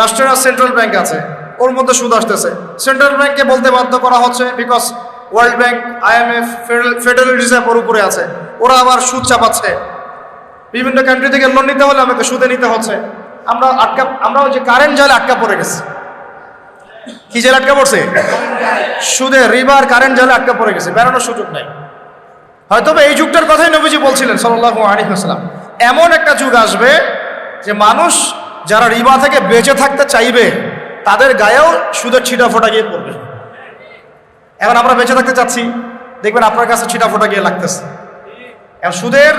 রাষ্ট্রের সেন্ট্রাল ব্যাংক আছে, ওর মধ্যে সুদ আসতেছে। সেন্ট্রাল ব্যাংককে বলতে বাধ্য করা হচ্ছে, because world bank, IMF, federal reserve ওর উপরে আছে, ওরা আবার সুদ চাপাচ্ছে। বিভিন্ন কান্ট্রি থেকে লোন নিতে হলে আমাকে সুদে নিতে হচ্ছে। আমরা ওই যে কারেন্ট জালে আটকা পড়ে গেছি। কি জালে আটকা পড়ছে? সুদে, রিবার, কারেন্ট জালে আটকা পড়ে গেছে, বেরোনোর সুযোগ নাই। হয়তো এই যুগটার কথাই নবীজি বলছিলেন সাল্লাল্লাহু আলাইহি ওয়াসাল্লাম, এমন একটা যুগ আসবে যে মানুষ যারা রিবা থেকে বেঁচে থাকতে চাইবে তাদের গায়েও সুদের ছিটা ফোটা গিয়ে পড়বে। এখন আমরা বেঁচে থাকতে চাচ্ছি, দেখবেন আপনার কাছে ছিটা ফোটা গিয়ে লাগতেছে। এখন সুদের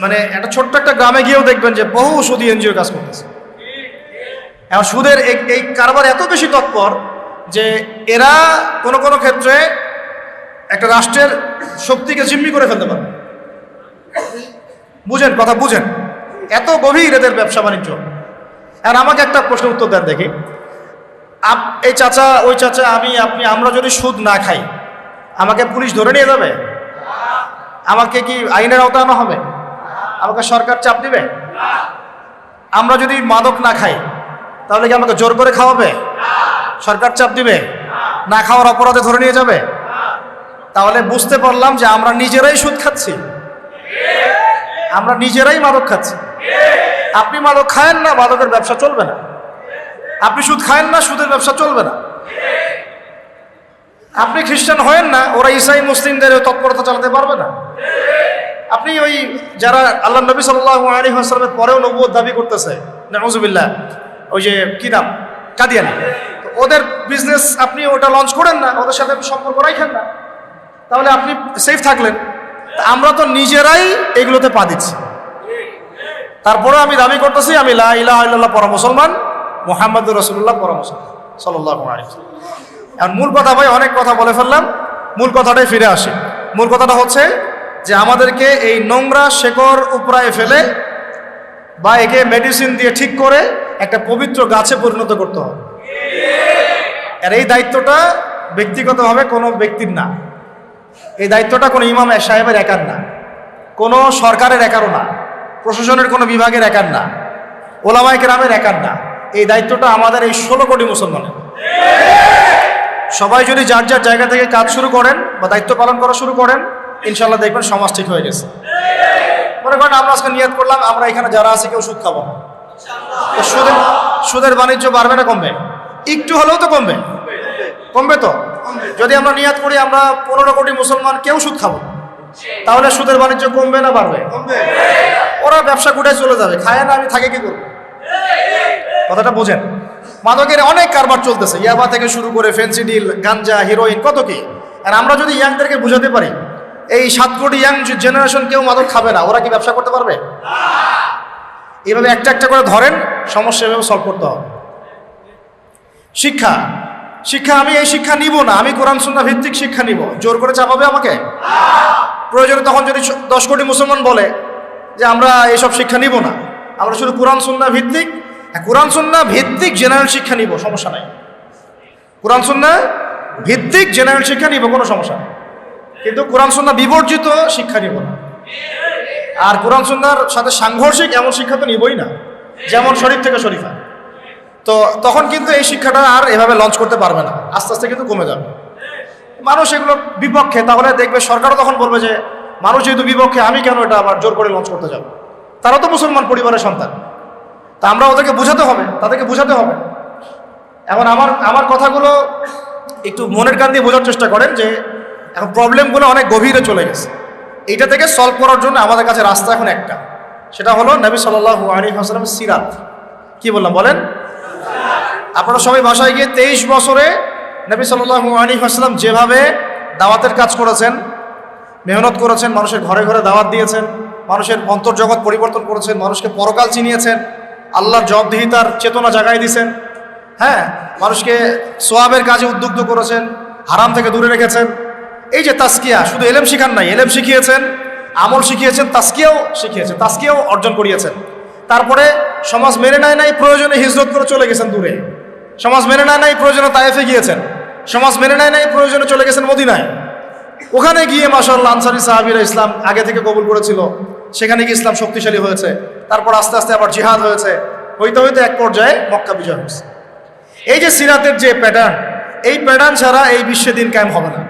মানে একটা ছোট্ট একটা গ্রামে গিয়েও দেখবেন যে বহু সুদী এনজিও কাজ করতেছে। এখন সুদের এই কারবার এত বেশি তৎপর যে এরা কোনো কোনো ক্ষেত্রে একটা রাষ্ট্রের শক্তিকে জিম্মি করে ফেলতে পারে। বুঝেন, কথা বুঝেন, এত গভীর এদের ব্যবসা বাণিজ্য। আর আমাকে একটা প্রশ্নের উত্তর দেন দেখি, এই চাচা ওই চাচা আমি আপনি আমরা যদি সুদ না খাই আমাকে পুলিশ ধরে নিয়ে যাবে? আমাকে কি আইনের আওতায় আনা হবে? আমাকে সরকার চাপ দিবে? আমরা যদি মাদক না খাই তাহলে কি আমাকে জোর করে খাওয়াবে? সরকার চাপ দিবে? না খাওয়ার অপরাধে ধরে নিয়ে যাবে? তাহলে বুঝতে পারলাম যে আমরা নিজেরাই সুদ খাচ্ছি, আমরা নিজেরাই মাদক খাচ্ছি। আপনি মাদক খায়েন না, মাদকের ব্যবসা চলবে না। আপনি সুদ খায়েন না, সুদের ব্যবসা চলবে না। আপনি খ্রিস্টান হয়েন না, ওরা ইসাই মুসলিমদের তৎপরতা চালাতে পারবে না। আপনি ওই যারা আল্লাহ নবী সাল্লাল্লাহু আলাইহি ওয়াসাল্লামের পরেও নবুয়ত দাবি করতেছে, নাউযুবিল্লাহ, ওই যে কি নাম, কাদিয়ানি, ওদের বিজনেস আপনি ওটা লঞ্চ করেন না, ওদের সাথে সম্পর্ক রাখেন না, তাহলে আপনি সেফ থাকলেন। আমরা তো নিজেরাই এগুলোতে পা দিচ্ছি। তারপরে আমি দাবি করতেছি আমি লা ইলাহা ইল্লাল্লাহ পড়া মুসলমান, মুহাম্মাদুর রাসূলুল্লাহ পড়া মুসলমান সাল্লাল্লাহু আলাইহি ওয়াসাল্লাম। আর মূল কথা ভাই, অনেক কথা বলে ফেললাম, মূল কথাটাই ফিরে আসি। মূল কথাটা হচ্ছে যে আমাদেরকে এই নোংরা শেকড় উপড়ায় ফেলে বা একে মেডিসিন দিয়ে ঠিক করে একটা পবিত্র গাছে পরিণত করতে হবে। আর এই দায়িত্বটা ব্যক্তিগতভাবে কোনো ব্যক্তির না, এই দায়িত্বটা কোনো ইমাম সাহেবের একার না, কোনো সরকারের একারও না, প্রশাসনের কোনো বিভাগের একার না, ওলামায়ে কেরামের একার না। এই দায়িত্বটা আমাদের এই 16 কোটি মুসলমানের। সবাই যদি যার যার জায়গা থেকে কাজ শুরু করেন বা দায়িত্ব পালন করা শুরু করেন, ইনশাল্লাহ দেখবেন সমাজ ঠিক হয়ে গেছে। মনে করেন আমরা আজকে নিয়ত করলাম আমরা এখানে যারা আছি কেউ সুদ খাবো না, তো সুদের বাণিজ্য বাড়বে না কমবে? একটু হলেও তো কমবে, কমবে তো। যদি আমরা নিয়ত করি আমরা 15 কোটি মুসলমান কেউ সুদ খাবো, তাহলে সুদের বাণিজ্য কমবে না বাড়বে? ওরা ব্যবসা গুটায় চলে যাবে, খায় না, আমি থাকে কি করবো? কথাটা বোঝেন। মাদকের অনেক কারবার চলতেছে, ইয়াবা থেকে শুরু করে ফেন্সিডিল, গাঞ্জা, হিরোইন, কত কি। আর আমরা যদি ইয়াংদেরকে বুঝাতে পারি এই 7 কোটি ইয়াং জেনারেশন কেউ মাদক খাবে না, ওরা কি ব্যবসা করতে পারবে? এইভাবে একটা একটা করে ধরেন, সমস্যা এভাবে সলভ করতে হবে। শিক্ষা, শিক্ষা আমি এই শিক্ষা নিব না, আমি কোরআন সুন্নাহ ভিত্তিক শিক্ষা নিব। জোর করে চাপাবে আমাকে? প্রয়োজনে তখন যদি 10 কোটি মুসলমান বলে যে আমরা এইসব শিক্ষা নিব না, আমরা শুধু কোরআন সুন্নাহ ভিত্তিক, কোরআন সুন্নাহ ভিত্তিক জেনারেল শিক্ষা নিব, সমস্যা নাই। কোরআন সুন্নাহ ভিত্তিক জেনারেল শিক্ষা নিব, কোনো সমস্যা নেই। কিন্তু কোরআন সুন্নাহ বিবর্জিত শিক্ষা নিব না। আর কোরআন সুন্নাহর সাথে সাংঘর্ষিক এমন শিক্ষা তো নিবই না, যেমন শরীফ থেকে শরীফা। তো তখন কিন্তু এই শিক্ষাটা আর এভাবে লঞ্চ করতে পারবে না, আস্তে আস্তে কিন্তু কমে যাবে। মানুষ এগুলো বিপক্ষে, তাহলে দেখবে সরকারও তখন বলবে যে মানুষ যেহেতু বিপক্ষে, আমি কেন এটা আবার জোর করে লঞ্চ করতে যাব? তারা তো মুসলমান পরিবারের সন্তান, তা আমরা ওদেরকে বোঝাতে হবে, তাদেরকে বোঝাতে হবে। এখন আমার কথাগুলো একটু মনের কান দিয়ে বোঝার চেষ্টা করেন যে এখন প্রবলেমগুলো অনেক গভীরে চলে গেছে। এইটা থেকে সলভ করার জন্য আমাদের কাছে রাস্তা এখন একটা, সেটা হলো নবী সাল্লাল্লাহু আলাইহি ওয়াসাল্লামের সিরাত। কি বললাম বলেন? আপনারা সবাই বাসায় গিয়ে 23 বছরে নবী সাল্লাল্লাহু আলাইহি ওয়াসাল্লাম যেভাবে দাওয়াতের কাজ করেছেন, মেহনত করেছেন, মানুষের ঘরে ঘরে দাওয়াত দিয়েছেন, মানুষের অন্তর্জগৎ পরিবর্তন করেছেন, মানুষকে পরকাল চিনিয়েছেন, আল্লাহর জবাবদিহিতার চেতনা জাগাই দিয়েছেন, হ্যাঁ, মানুষকে সোয়াবের কাজে উদ্বুদ্ধ করেছেন, হারাম থেকে দূরে রেখেছেন। এই যে তাসকিয়া, শুধু এলেম শিখান নাই, এলেম শিখিয়েছেন, আমল শিখিয়েছেন, তাসকিয়াও শিখিয়েছেন, তাসকিয়াও অর্জন করিয়েছেন। তারপরে সমাজ মেনে নেয় নাই, প্রয়োজনে হিজরত করে চলে গেছেন দূরে। সমাজ মেনে নেয় নাই, প্রয়োজনে তায়েফে গিয়েছেন। সমাজ মেনে নেয় নাই, প্রয়োজনে চলে গেছেন মদিনায়। ওখানে গিয়ে মাশাআল্লাহ আনসারী সাহাবীরা ইসলাম আগে থেকে কবুল করেছিল, সেখানে গিয়ে ইসলাম শক্তিশালী হয়েছে। তারপর আস্তে আস্তে আবার জিহাদ হয়েছে, হইতে হইতে এক পর্যায়ে মক্কা বিজয় হয়েছে। এই যে সিরাতের যে প্যাটার্ন, এই প্যাটার্ন ছাড়া এই বিশ্বে দিন কায়েম হবে না।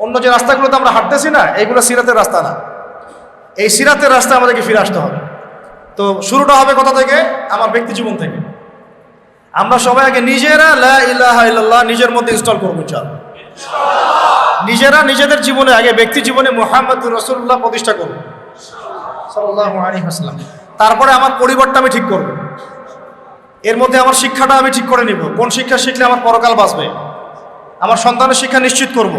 অন্য যে রাস্তাগুলোতে আমরা হাঁটতেছি না, এইগুলো সিরাতের রাস্তা না। এই সিরাতের রাস্তায় আমাদেরকে ফিরে আসতে হবে। তো শুরুটা হবে কোথা থেকে? আমার ব্যক্তি জীবন থেকে। আমরা সবাই আগে নিজেরা লা ইলাহা ইল্লাল্লাহ নিজের মধ্যে ইনস্টল করবো। নিজেরা নিজেদের জীবনে আগে ব্যক্তি জীবনে মুহাম্মদুর রাসূলুল্লাহ প্রতিষ্ঠা করব। সাল্লাল্লাহু আলাইহি ওয়াসাল্লাম। তারপরে আমার পরিবারটা আমি ঠিক করব, এর মধ্যে আমার শিক্ষাটা আমি ঠিক করে নিব, কোন শিক্ষা শিখলে আমার পরকাল বাঁচবে, আমার সন্তানের শিক্ষা নিশ্চিত করব।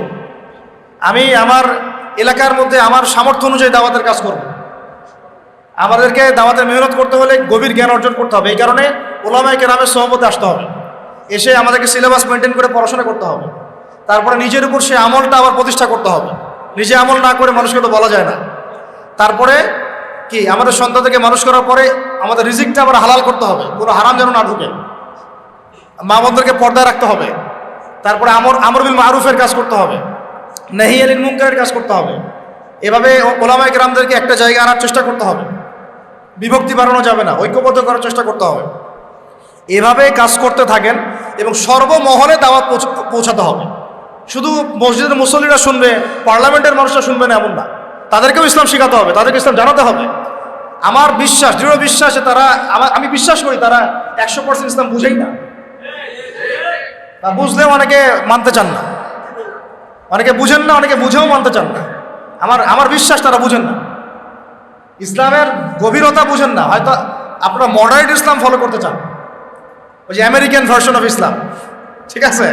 আমি আমার এলাকার মধ্যে আমার সামর্থ্য অনুযায়ী দাওয়াতের কাজ করব। আমাদেরকে দাওয়াতের মেহনত করতে হলে গভীর জ্ঞান অর্জন করতে হবে। এই কারণে উলামায়ে কেরামের সোহবতে আসতে হবে, এসে আমাদেরকে সিলেবাস মেনটেন করে পড়াশোনা করতে হবে। তারপরে নিজের উপর সে আমলটা আবার প্রতিষ্ঠা করতে হবে। নিজে আমল না করে মানুষকে তো বলা যায় না। তারপরে কি আমাদের সন্তানদেরকে মানুষ করার পরে আমাদের রিজিকটা আবার হালাল করতে হবে, কোনো হারাম যেন না ঢুকে। মা বোনদেরকে পর্দায় রাখতে হবে। তারপরে আমর বিল মারুফের কাজ করতে হবে, নাহি আনিল মুনকারের কাজ করতে হবে। এভাবে উলামায়ে কেরামদেরকে একটা জায়গায় আনার চেষ্টা করতে হবে। বিভক্তি বাড়ানো যাবে না, ঐক্যবদ্ধ করার চেষ্টা করতে হবে। এভাবে কাজ করতে থাকেন এবং সর্বমহলে দাওয়াত পৌঁছাতে হবে। শুধু মসজিদের মুসল্লিরা শুনবে, পার্লামেন্টের মানুষরা শুনবে না এমন না, তাদেরকেও ইসলাম শেখাতে হবে, তাদেরকে ইসলাম জানাতে হবে। আমার বিশ্বাস, দৃঢ় বিশ্বাস যে তারা, আমি বিশ্বাস করি তারা 100% ইসলাম বুঝেই না, বা বুঝলেও অনেকে মানতে চান না, অনেকে বুঝেন না, অনেকে বুঝেও মানতে চান না। আমার বিশ্বাস তারা বুঝেন না, ইসলামের গভীরতা বুঝেন না। হয়তো আপনারা মডারেট ইসলাম ফলো করতে চান, ওই যে আমেরিকান ভার্সন অফ ইসলাম, ঠিক আছে,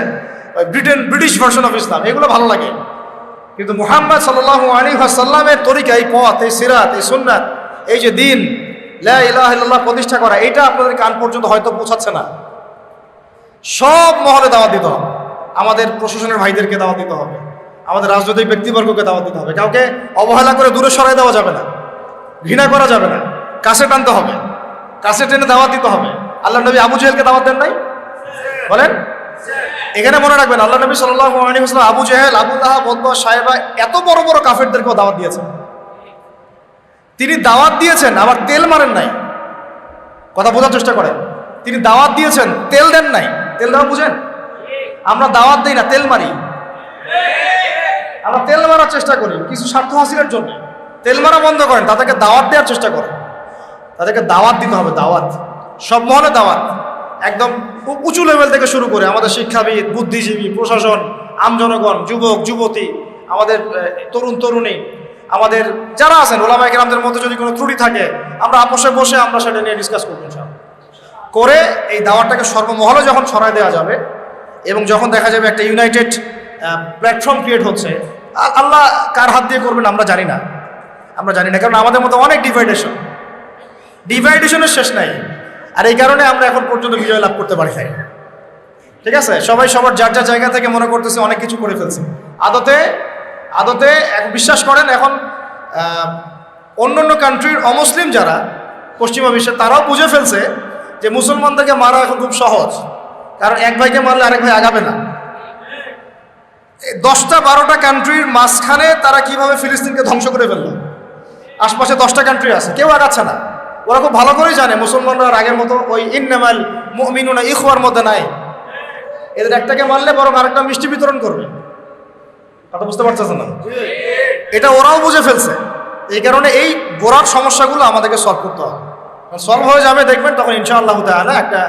ওই ব্রিটিশ ভার্সন অফ ইসলাম, এগুলো ভালো লাগে। কিন্তু মুহাম্মদ সাল্লাল্লাহু আলাইহি ওয়াসাল্লামের তরিকা, এই পথ, এই সিরাত, এই সুন্নাত, এই যে দিন লা ইলাহা ইল্লাল্লাহ প্রতিষ্ঠা করা, এটা আপনাদের কান পর্যন্ত হয়তো পৌঁছাচ্ছে না। সব মহলে দাওয়াত দিতে হবে, আমাদের প্রশাসনের ভাইদেরকে দাওয়াত দিতে হবে, আমাদের রাজনৈতিক ব্যক্তিবর্গকে দাওয়াত দিতে হবে। কাউকে অবহেলা করে দূরে সরাই দেওয়া যাবে না, ঘৃণা করা যাবে না, কাছে টানতে হবে, কাছে টেনে দাওয়াত দিতে হবে। আল্লাহ নবী আবু জেহেলকে দাওয়াত দেন নাই? বলেন। এখানে মনে রাখবেন, আল্লাহ নবী সাল্লাল্লাহু আলাইহি ওয়াসাল্লাম আবু জেহেল, আবু লাহাব, উতবা, সাইবা, এত বড় বড় কাফেরদেরকেও দাওয়াত দিয়েছেন। তিনি দাওয়াত দিয়েছেন, আবার তেল মারেন নাই। কথা বোঝার চেষ্টা করেন, তিনি দাওয়াত দিয়েছেন, তেল দেন নাই। তেল দেওয়া বুঝেন? আমরা দাওয়াত দিই না, তেল মারি। আমরা তেল মারার চেষ্টা করি কিছু স্বার্থ হাসিলের জন্য। তেল মারা বন্ধ করেন, তাদেরকে দাওয়াত দেওয়ার চেষ্টা করেন। তাদেরকে দাওয়াত দিতে হবে, দাওয়াত, সব মহলে দাওয়াত, একদম উঁচু লেভেল থেকে শুরু করে আমাদের শিক্ষাবিদ, বুদ্ধিজীবী, প্রশাসন, আমজনগণ, যুবক যুবতী, আমাদের তরুণ তরুণী, আমাদের যারা আছেন উলামায়ে কেরামদের মধ্যে যদি কোনো ত্রুটি থাকে, আমরা আপোষে বসে আমরা সেটা নিয়ে ডিসকাস করবো ইনশাআল্লাহ। করে এই দাওয়াতটাকে সর্বমহলে যখন ছড়ায় দেওয়া যাবে এবং যখন দেখা যাবে একটা ইউনাইটেড প্ল্যাটফর্ম ক্রিয়েট হচ্ছে, আল্লাহ কার হাত দিয়ে করবেন আমরা জানি না, কারণ আমাদের মধ্যে অনেক ডিভাইডেশনের শেষ নাই। আর এই কারণে আমরা এখন পর্যন্ত বিজয় লাভ করতে পারি নাই। ঠিক আছে, সবাই সবার যার যার জায়গা থেকে মনে করতেছে অনেক কিছু করে ফেলছে। আদতে বিশ্বাস করেন, এখন অন্য কান্ট্রির অমুসলিম যারা পশ্চিমা বিশ্বে, তারাও বুঝে ফেলছে যে মুসলমানদেরকে মারা এখন খুব সহজ, কারণ এক ভাইকে মারলে আরেক ভাই আগাবে না। 10টা-12টা কান্ট্রির মাঝখানে তারা কিভাবে ফিলিস্তিনকে ধ্বংস করে ফেললো। আশপাশে 10টা কান্ট্রি আছে, কেউ আগাচ্ছে না। ওরা খুব ভালো করেই জানে মুসলমানরা আগের মতো ওই ইন্নামাল মুমিনুনা ইখওয়ার মধ্যে নাই। এদের একটাকে মারলে বরং আরেকটা মিষ্টি বিতরণ করবে। কথা বুঝতে পারতেছেন না? এটা ওরাও বুঝে ফেলছে। এই কারণে এই গোড়ার সমস্যাগুলো আমাদেরকে সলভ করতে হবে। সলভ হয়ে যাবে দেখবেন, তখন ইনশাআল্লাহ তাআলা একটা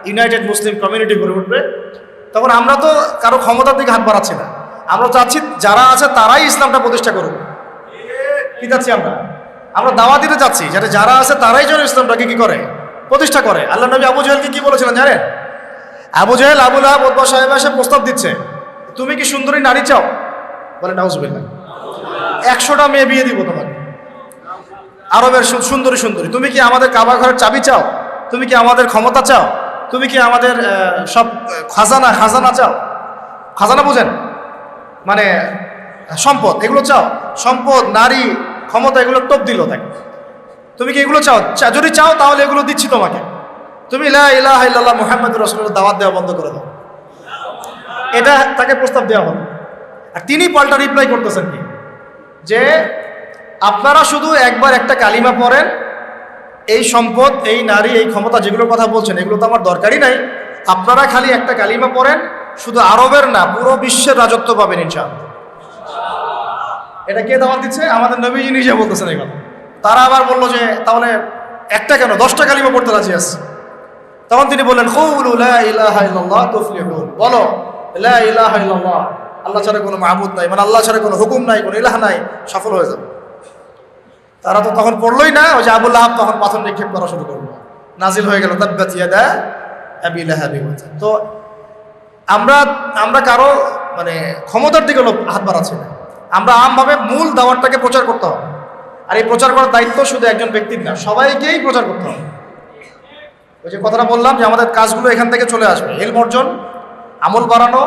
ইউনাইটেড মুসলিম কমিউনিটি গড়ে উঠবে। তখন আমরা তো কারো ক্ষমতার দিকে হাত বাড়াচ্ছি না, আমরা চাচ্ছি যারা আছে তারাই ইসলামটা প্রতিষ্ঠা করুক। কি চাচ্ছি আমরা দাওয়াত দিতে চাচ্ছি, যারা আছে তারাই যেন ইসলামটাকে কি করে, প্রতিষ্ঠা করে। আল্লাহ নবী আবু জেহেলকে কি বলেছিলেন জানেন? আবু জেহেল, আবু লাহাব, উতবা, সাইবা এসে প্রস্তাব দিচ্ছে, তুমি কি সুন্দরী নারী চাও? বলে নাউজুবিল্লাহ, 100টা মেয়ে বিয়ে দিব তোমাকে, আরবের সুন্দরী। তুমি কি আমাদের কাবা ঘরের চাবি চাও? তুমি কি আমাদের ক্ষমতা চাও? তুমি কি আমাদের সব খাজানা চাও? খাজানা বুঝেন? মানে সম্পদ, এগুলো চাও? সম্পদ, নারী, ক্ষমতা, এগুলো টোপ দিল তাকে। তুমি কি এগুলো চাও? যদি চাও তাহলে এগুলো দিচ্ছি তোমাকে। তুমি লা ইলাহা ইল্লাল্লাহ মুহাম্মাদুর রাসূলুল্লাহ দাওয়াত দেওয়া বন্ধ করে দাও। এটা তাকে প্রস্তাব দেওয়া হলো। আর তিনি পাল্টা রিপ্লাই করতেছেন কি, যে আপনারা শুধু একবার একটা কালিমা পড়েন, এই সম্পদ, এই নারী, এই ক্ষমতা যেগুলোর কথা বলছেন এগুলো তো আমার দরকারই নাই। আপনারা খালি একটা কালিমা পড়েন, শুধু আরবের না পুরো বিশ্বের রাজত্ব পাবেন ইনশাআল্লাহ। এটা কে দাওয়াত দিচ্ছে? আমাদের নবীজি নিজে বলতেছেন এই কথা। তারা আবার বললো যে তাহলে একটা কেন, 10টা কালিমা পড়তে রাজি আছে। তখন তিনি বললেন, কুলু লা ইলাহা ইল্লাল্লাহ তুফলিহুন, বলো লা ইলাহা ইল্লাল্লাহ, আল্লাহ ছাড়া কোনো মাবুদ নাই, মানে আল্লাহ ছাড়া কোনো হুকুম নাই, কোনো ইলাহ নাই, সফল হয়ে যাবে। তারা তো তখন পড়লোই না, ওই যে আবু লাহাব তখন পাথর নিক্ষেপ করা শুরু করলো, নাজিল হয়ে গেল তাব্বাত ইয়াদা আবি লাহাবি। তো আমরা কারো মানে ক্ষমতার দিকে হাত বাড়াচ্ছি না, আমরা আমভাবে মূল দাওয়াতটাকে প্রচার করতে হবে। আর এই প্রচার করার দায়িত্ব শুধু একজন ব্যক্তির না, সবাইকেই প্রচার করতে হবে। ওই যে কথাটা বললাম যে আমাদের কাজগুলো এখান থেকে চলে আসবে, ইলম অর্জন, আমল বাড়ানো,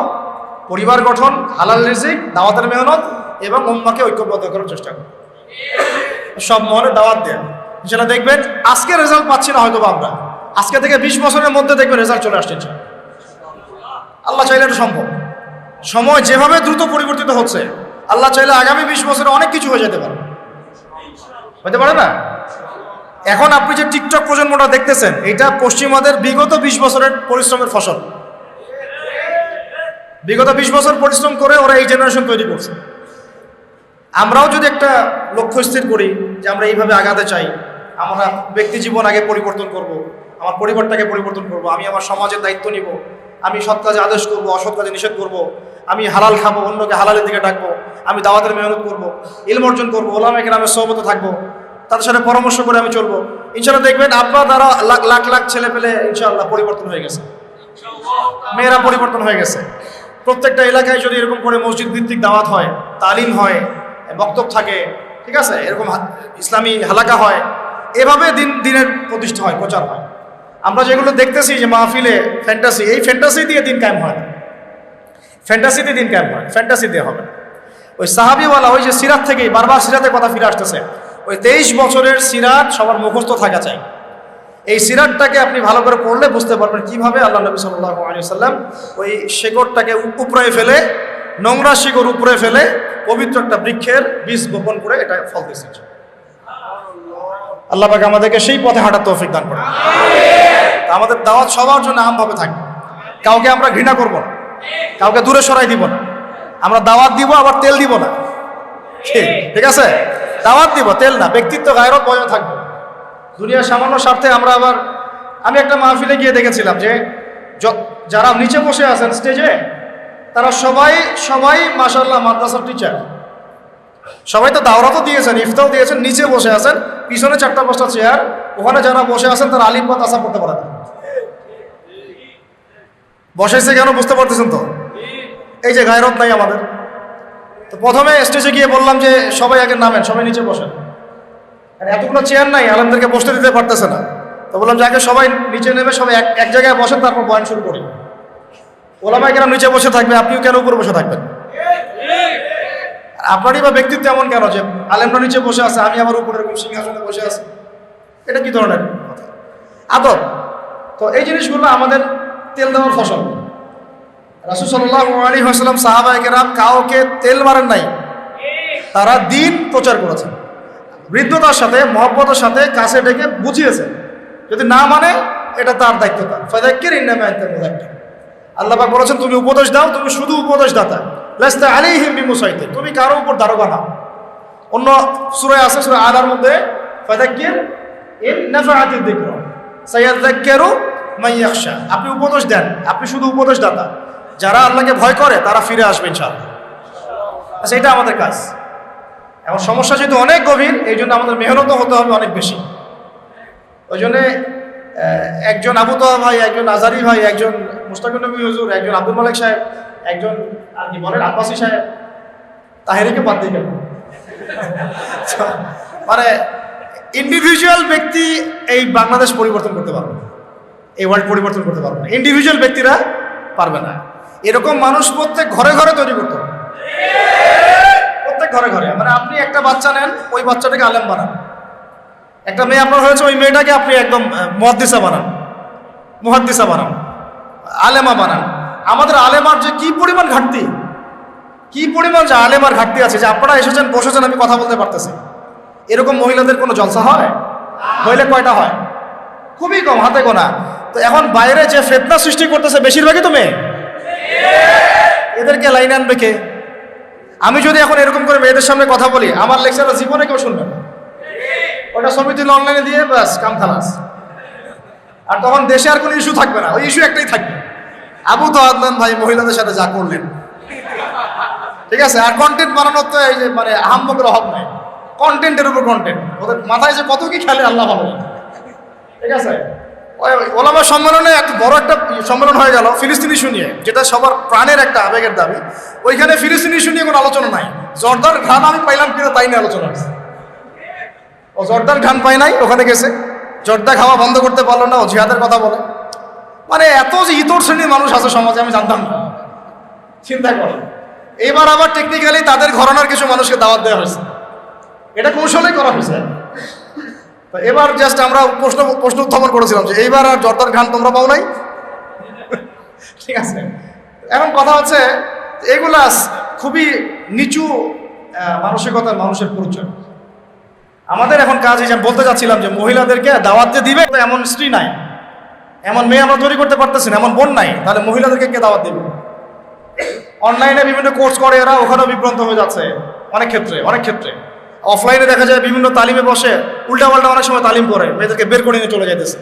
পরিবার গঠন, হালাল রিজিক, দাওয়াতের মেহনত এবং উম্মাহকে ঐক্যবদ্ধ করার চেষ্টা করব, সব মহলে দাওয়াত দেন। সেটা দেখবেন আজকে রেজাল্ট পাচ্ছি না হয়তো আমরা, আজকে থেকে 20 বছরের মধ্যে দেখবেন রেজাল্ট চলে আসছে। আল্লাহ চাইলে এটা সম্ভব। সময় যেভাবে দ্রুত পরিবর্তিত হচ্ছে, আল্লাহ চাইলে আগামী 20 বছরে অনেক কিছু হয়ে যেতে পারে, হতে পারে না? এখন আপনি যে টিকটক প্রজন্মটা দেখতেছেন, এটা পশ্চিমাদের বিগত 20 বছরের পরিশ্রমের ফসল। বিগত 20 বছর পরিশ্রম করে ওরা এই জেনারেশন তৈরি করছে। আমরাও যদি একটা লক্ষ্য স্থির করি যে আমরা এইভাবে আগাতে চাই, আমরা ব্যক্তি জীবন আগে পরিবর্তন করব, আমার পরিবারটাকে পরিবর্তন করব, আমি আমার সমাজের দায়িত্ব নিব, আমি সৎ কাজে আদেশ করব, অসৎ কাজে নিষেধ করব, আমি হালাল খাবো, অন্যকে হালালের দিকে ডাকবো, আমি দাওয়াতের মেহনত করব, ইলম অর্জন করবো, ওলামায়ে কেরামের সোহবতে থাকবো, তাদের সাথে পরামর্শ করে আমি চলবো। ইনশাআল্লাহ দেখবেন আপনার দ্বারা লাখ লাখ ছেলে পেলে ইনশাআল্লাহ পরিবর্তন হয়ে গেছে, মেয়েরা পরিবর্তন হয়ে গেছে। প্রত্যেকটা এলাকায় যদি এরকম করে মসজিদ ভিত্তিক দাওয়াত হয়, তালিম হয়, বক্তব্য থাকে, ঠিক আছে, এরকম ইসলামী হালাকা হয়, এভাবে দিনের প্রতিষ্ঠা হয়, প্রচার হয়। আমরা যেগুলো দেখতেছি যে মাহফিলে ফ্যান্টাসি, এই ফ্যান্টাসি দিয়ে দিন কায়েম হয় না, ফ্যান্টাসিতে দিন কায়েম হয়, ফ্যান্টাসি দিয়ে হবে না। ওই সাহাবিওয়ালা, ওই যে সিরাত থেকেই বারবার সিরাতের কথা ফিরে আসতেছে, ওই 23 বছরের সিরাত সবার মুখস্থ থাকা চাই। এই সিরাতটাকে আপনি ভালো করে পড়লে বুঝতে পারবেন কিভাবে আল্লাহ নবী সাল্লাল্লাহু আলাইহি ওয়াসাল্লাম ওই শেকড়টাকে উপরে ফেলে, নোংরা শিকড় উপরে ফেলে পবিত্র একটা বৃক্ষের বীজ বপন করে এটা ফল দিয়েছে। আল্লাহ পাক আমাদেরকে সেই পথে হাঁটার তৌফিক দান করেন। আমাদের দাওয়াত সবার জন্য আমভাবে থাকবে, কাউকে আমরা ঘৃণা করব না, কাউকে দূরে সরাই দিব না। আমরা দাওয়াত দিব, আবার তেল দিব না, ঠিক আছে? দাওয়াত দিব, তেল না। ব্যক্তিত্ব, গায়রত বজায় থাকবে। দুনিয়ার সামান্য স্বার্থে আমরা আবার, আমি একটা মাহফিলে গিয়ে দেখেছিলাম যে যারা নিচে বসে আছেন স্টেজে, তারা সবাই মাশাআল্লাহ মাদ্রাসার টিচার, সবাই তো দাওরাতও দিয়েছেন, ইফতাও দিয়েছেন, নিচে বসে আছেন, পিছনে 4-5টা চেয়ার, ওখানে যারা বসে আছেন তারা আলিফ বা তাসা পড়তে পারে না। বসেছে কেন বুঝতে পারতেছেন তো? এই যে গায়রত নাই আমাদের। তো প্রথমে স্টেজে গিয়ে বললাম যে সবাই আগে নামেন, সবাই নিচে বসেন। এতগুলো চেয়ার নাই, আলেমদেরকে বসতে দিতে পারতেছে না। তো বললাম যে আগে সবাই নিচে নেমে সবাই এক জায়গায় বসেন, তারপর বয়ান শুরু করি। ওলামায়ে কেরাম নিচে বসে থাকবে, আপনিও কেন উপরে বসে থাকবেন? আপনারই বা ব্যক্তিত্ব এমন কেন যে আলেমরা নিচে বসে আছে, আমি আমার উপরে এরকম সিংহাসনে বসে আছি? এটা কি ধরনের কথা? আদব। তো এই জিনিসগুলো আমাদের তেল দেওয়ার ফসল। রাসূল সাল্লাল্লাহু আলাইহি ওয়াসাল্লাম সাহাবায়ে কেরাম কাউকে তেল মারেন নাই, তারা দ্বীন প্রচার করেছেন, বৃদ্ধতার সাথে, মহব্বতের সাথে কাছে ডেকে বুঝিয়েছেন। যদি না মানে এটা তার দায়িত্ব, তার ফাযাক্কির ইন্নামা আনতা মুযাক্কির। আল্লাহ পাক বলেছেন তুমি উপদেশ দাও, তুমি শুধু উপদেশদাতা, লাস্তা আলাইহিম বিমুসাইতির, তুমি কারো উপর দারোগা না। অন্য সূরা আছে, সূরা আলার মধ্যে ফাযাক্কির ইন নাফাআতিদ যিকর সায়াযাক্কারু মান ইয়াখশা, আপনি উপদেশ দেন, আপনি শুধু উপদেশদাতা। যারা আল্লাহকে ভয় করে তারা ফিরে আসবে ইনশাআল্লাহ। আচ্ছা, এটা আমাদের কাজ। এখন সমস্যা যেহেতু অনেক গভীর, এই জন্য আমাদের মেহনতও হতে হবে অনেক বেশি। ওই জন্যে একজন আবু তোহা ভাই, একজন আজারি ভাই, একজন মুস্তাকুর নবী হুজুর, একজন আব্দুল মালিক সাহেব, একজন আর কি বলেন আব্বাসী সাহেব, তাহেরিকে বাদ দিয়ে গেল। মানে ইন্ডিভিজুয়াল ব্যক্তি এই বাংলাদেশ পরিবর্তন করতে পারবে না, এই ওয়ার্ল্ড পরিবর্তন করতে পারবে না, ইন্ডিভিজুয়াল ব্যক্তিরা পারবে না। এরকম মানুষ প্রত্যেক ঘরে ঘরে তৈরি করতে হবে, প্রত্যেক ঘরে ঘরে। মানে আপনি একটা বাচ্চা নেন, ওই বাচ্চাটাকে আলেম বানান। একটা মেয়ে আপনার হয়েছে, ওই মেয়েটাকে আপনি একদম মুহাদ্দিসা বানান, আলেমা বানান। আমাদের আলেমার যে কি পরিমাণ ঘাটতি, কি পরিমাণ যে আলেমার ঘাটতি আছে, যে আপনারা এসেছেন, বসেছেন, আমি কথা বলতে পারতেছি। এরকম মহিলাদের কোনো জলসা হয়? হইলে কয়টা হয়? খুবই কম, হাতে গোনা। তো এখন বাইরে যে ফিতনা সৃষ্টি করতেছে বেশিরভাগই তো মেয়ে, এদেরকে লাইন আনবে কে? আমি যদি এখন এরকম করে মেয়েদের সামনে কথা বলি, আমার লেকচারটা জীবনে কেউ শুনবে না, ওটা ছবি তুলে অনলাইনে দিয়ে ব্যাস কাম খালাস। আর তখন দেশে আর কোনো ইস্যু থাকবে না, ওই ইস্যু একটাই থাকবে, আবু তো আদনান ভাই মহিলাদের সাথে যা করলেন। ঠিক আছে, আর কন্টেন্ট বানানোর তো এই যে মানে আহাম্মকের অভাব নাই, কন্টেন্টের উপর কন্টেন্ট, ওদের মাথায় যে কত কি খেলে আল্লাহ ভালো জানে। ঠিক আছে, ওই ওলামা সম্মেলনে একটা বড় একটা সম্মেলন হয়ে গেল ফিলিস্তিনি ইস্যু নিয়ে, যেটা সবার প্রাণের একটা আবেগের দাবি। ওইখানে ফিলিস্তিনি ইস্যু নিয়ে কোনো আলোচনা নাই, জর্দার ঘ্রাণ আমি পাইলাম কিনা তাই নিয়ে আলোচনা হচ্ছে। ও জর্দার ঘ্রাণ পাই নাই, ওখানে গেছে, জর্দা খাওয়া বন্ধ করতে পারলো না, ও জিহাদের কথা বলে। মানে এত যে ইতর শ্রেণীর মানুষ আছে সমাজে আমি জানতাম না, চিন্তা করো। এবার আবার টেকনিক্যালি তাদের ঘরানার কিছু মানুষকে দাওয়াত দেওয়া হয়েছে, এটা কৌশলেই করা হয়েছে। তো এবার জাস্ট আমরা প্রশ্ন উত্থাপন করেছিলাম যে এইবার আর জর্দার ঘ্রাণ তোমরা পাও নাই? ঠিক আছে, এখন কথা হচ্ছে এগুলা খুবই নিচু মানসিকতার মানুষের পরিচয়। আমাদের এখন কাজ হিসাবে বলতে চাচ্ছিলাম যে মহিলাদেরকে দাওয়াত যে দিবে, এমন স্ত্রী নাই, এমন মেয়ে আমরা তৈরি করতে পারতেছি না, এমন বোন নাই, তাহলে মহিলাদেরকে কে দাওয়াত দিবে? অনলাইনে বিভিন্ন কোর্স করে এরা, ওখানেও বিভ্রান্ত হয়ে যাচ্ছে অনেক ক্ষেত্রে। অফলাইনে দেখা যায় বিভিন্ন তালিমে বসে উল্টাপাল্টা অনেক সময় তালিম করে মেয়েদেরকে বের করে নিয়ে চলে যাইতেছে।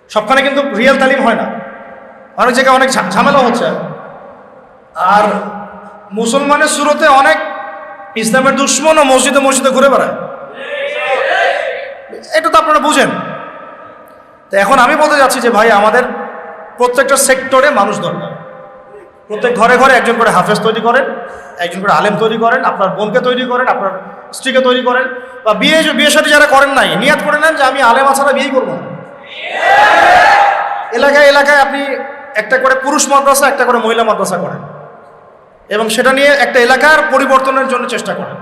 সবখানে কিন্তু রিয়েল তালিম হয় না, অনেক জায়গায় অনেক ঝামেলা হচ্ছে। আর মুসলমানের সুরতে অনেক ইসলামের দুশ্মন ও মসজিদে ঘুরে বেড়ায়, এটা তো আপনারা বুঝেন। তো এখন আমি বলতে যাচ্ছি যে ভাই, আমাদের প্রত্যেকটা সেক্টরে মানুষ দরকার। প্রত্যেক ঘরে ঘরে একজন করে হাফেজ তৈরি করেন, একজন করে আলেম তৈরি করেন, আপনার বোনকে তৈরি করেন, আপনার স্ত্রীকে তৈরি করেন, বা বিয়ে সাথে যারা করেন নাই নিয়াত করে নেন যে আমি আলেমা ছাড়া বিয়েই করবো না। এলাকায় আপনি একটা করে পুরুষ মাদ্রাসা, একটা করে মহিলা মাদ্রাসা করেন, এবং সেটা নিয়ে একটা এলাকার পরিবর্তনের জন্য চেষ্টা করেন।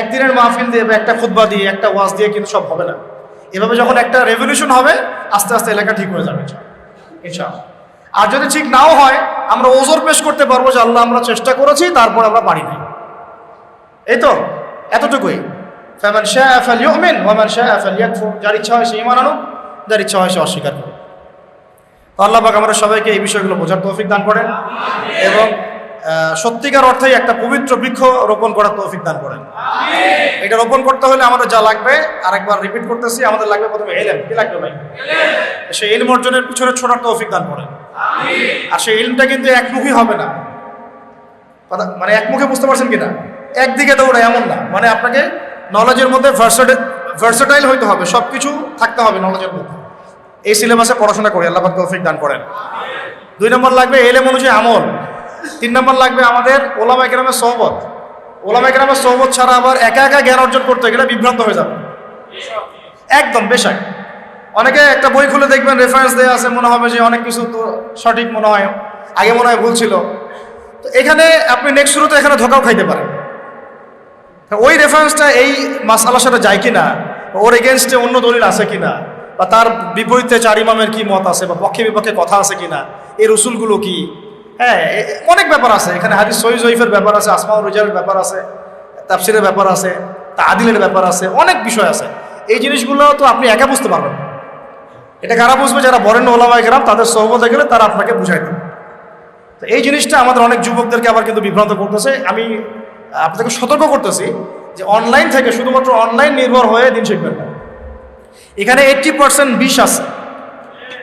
একদিনের মাহফিল দিয়ে বা একটা খুতবা দিয়ে, একটা ওয়াজ দিয়ে কিন্তু সব হবে না। এভাবে যখন একটা রেভলিউশন হবে, আস্তে আস্তে এলাকা ঠিক হয়ে যাবে ইনশাআল্লাহ। আর যদি ঠিক নাও হয়, আমরা ওজোর পেশ করতে পারবো যে আল্লাহ আমরা চেষ্টা করেছি, তারপর আমরা পারি নাই। এই তো এতটুকুই। ফামান শাআ ফালইউমিন ওয়া মান শাআ ফালইয়াকফুর, যার ইচ্ছা হয় সে ঈমান আনুক, যার ইচ্ছা হয় সে অস্বীকার করুক। তো আল্লাহ পাক আমাদের সবাইকে এই বিষয়গুলো বোঝার তৌফিক দান করেন, এবং সত্যিকার অর্থেই একটা পবিত্র বৃক্ষ রোপণ করার তৌফিক দান করেন। এটা রোপণ করতে হলে আমাদের যা লাগবে, আরেকবার রিপিট করতেছি, আমাদের লাগবে প্রথমে ইলম। কি লাগবে ভাই? সেই ইলম অর্জনের পিছনে ছোটার তৌফিক দান করেন। আর সেই ইলমটা কিন্তু একমুখী হবে না, মানে একমুখে বুঝতে পারছেন কিনা? একদিকে দৌড়ায় এমন না, মানে আপনাকে নলেজের মধ্যে ভার্সেটাইল হইতে হবে, সব কিছু থাকতে হবে নলেজের মধ্যে। এই সিলেবাসে পড়াশোনা করি, আল্লাহ পাক তৌফিক দান করেন। 2 নম্বর লাগবে ইলম অনুযায়ী আমল। 3 নম্বর লাগবে আমাদের ওলামায়ে কেরামের সোহবত। ওলামায়ে কেরামের সোহবত ছাড়া আবার একা একা জ্ঞান অর্জন করতে গেলে বিভ্রান্ত হয়ে যাবে একদম বেশক। অনেকে একটা বই খুলে দেখবেন রেফারেন্স দেওয়া আছে, মনে হবে যে অনেক কিছু তো সঠিক মনে হয়, আগে মনে হয় ভুল ছিল। তো এখানে আপনি নেক্সট শুরুতে এখানে ধোকাও খাইতে পারেন। ওই রেফারেন্সটা এই মাসআলার সাথে যায় কিনা, ওর এগেনস্টে অন্য দলিল আছে কিনা, বা তার বিপরীতে 4 ইমামের কি মত আছে, বা পক্ষে বিপক্ষে কথা আছে কিনা, এর উসুলগুলো কি, হ্যাঁ অনেক ব্যাপার আছে এখানে। হাদিস সহিহ জয়ীফের ব্যাপার আছে, আসমাউর রিজালের ব্যাপার আছে, তাফসীরের ব্যাপার আছে, তাআদিলের ব্যাপার আছে, অনেক বিষয় আছে। এই জিনিসগুলো তো আপনি একা বুঝতে পারবেন না। এটা কারা বুঝবে? যারা বরেণ্য ওলামায়ে কেরাম, তাদের সোহবতে গেলে তারা আপনাকে বুঝাই দেবে। তো এই জিনিসটা আমাদের অনেক যুবকদেরকে আবার কিন্তু বিভ্রান্ত করতেছে। আমি আপনাদেরকে সতর্ক করতেছি যে অনলাইন থেকে শুধুমাত্র অনলাইন নির্ভর হয়ে দিন শিখবেন না। এখানে 80% বিষ আছে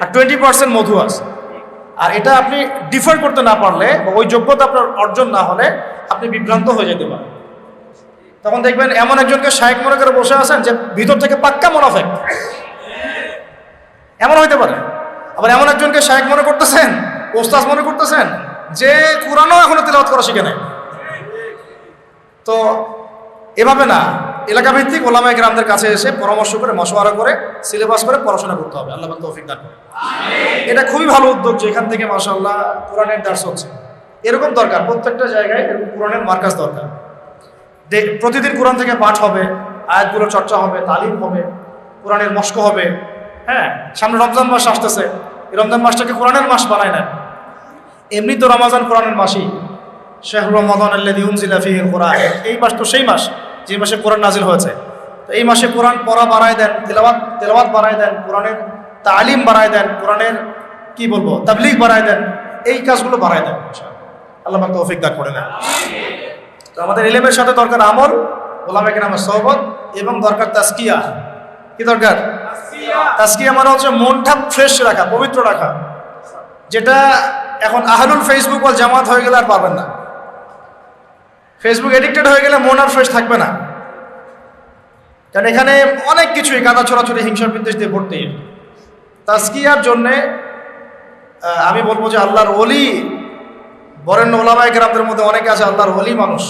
আর 20% মধু আছে। আর এটা আপনি ডিফার করতে না পারলে, বা ওই যোগ্যতা আপনার অর্জন না হলে, আপনি বিভ্রান্ত হয়ে যেতে পারেন। তখন দেখবেন এমন একজনকে শায়েখ মনে করে বসে আছেন যে ভিতর থেকে পাক্কা মুনাফিক, এমন হইতে পারে। আবার এমন একজনকে শায়েখ মনে করতেছেন, ওস্তাদ মনে করতেছেন, যে কুরআনও এখনো তেলাওয়াত করা শিখে নাই। তো এভাবে না, এলাকা ভিত্তিক ওলামায়ে কেরামদের কাছে এসে পরামর্শ করে, মশওয়ারা করে, সিলেবাস করে পড়াশোনা করতে হবে। আল্লাহ পাক তৌফিক দান করুন। এটা খুবই ভালো উদ্যোগ যে এখান থেকে মাশাআল্লাহ কোরআনের দার্স হচ্ছে। এরকম দরকার, প্রত্যেকটা জায়গায় এরকম কোরআনের মার্কাজ দরকার। প্রতিদিন কোরআন থেকে পাঠ হবে, আয়াতগুলো চর্চা হবে, তালিম হবে, কোরআনের মশক হবে। হ্যাঁ, সামনে রমজান মাস আসতেছে, এই রমজান মাসটাকে কোরআনের মাস বানায় না। এমনি তো রমাজান কোরআনের মাসই, শাহরু রমাদান আল্লাযী উনজিলা ফীহিল কুরআন। এই মাস তো সেই মাস যে মাসে কোরআন নাজিল হয়েছে। তো এই মাসে কোরআন পড়া বাড়ায় দেন, তেলাওয়াত বাড়ায় দেন, কোরআনের তালিম বাড়ায় দেন, কোরআনের কি বলবো তাবলীগ বাড়ায় দেন, এই কাজগুলো বাড়ায় দেন। আল্লাহ পাক তৌফিক দান করে না। তো আমাদের ইলমের সাথে দরকার আমল, ওলামায়ে কেরামের সোহবত, এবং দরকার তাজকিয়া। কি দরকার? তাজকিয়া মানে হচ্ছে মনটা ফ্রেশ রাখা, পবিত্র রাখা, যেটা এখন আহলুল ফেসবুক ওয়াল জামাত হয়ে গেলে আর পারবেন না। ফেসবুক এডিক্টেড হয়ে গেলে মন আর ফ্রেশ থাকবে না। কারণ এখানে অনেক কিছুই কাদা ছড়াছড়ি হিংসার বিদ্বেষ দিয়ে ভর্তি। তাজকিয়ার জন্যে আমি বলবো যে আল্লাহর ওলি, বরেণ্য ওলামায়ে কেরামদের মধ্যে অনেকে আছে আল্লাহর ওলি মানুষ,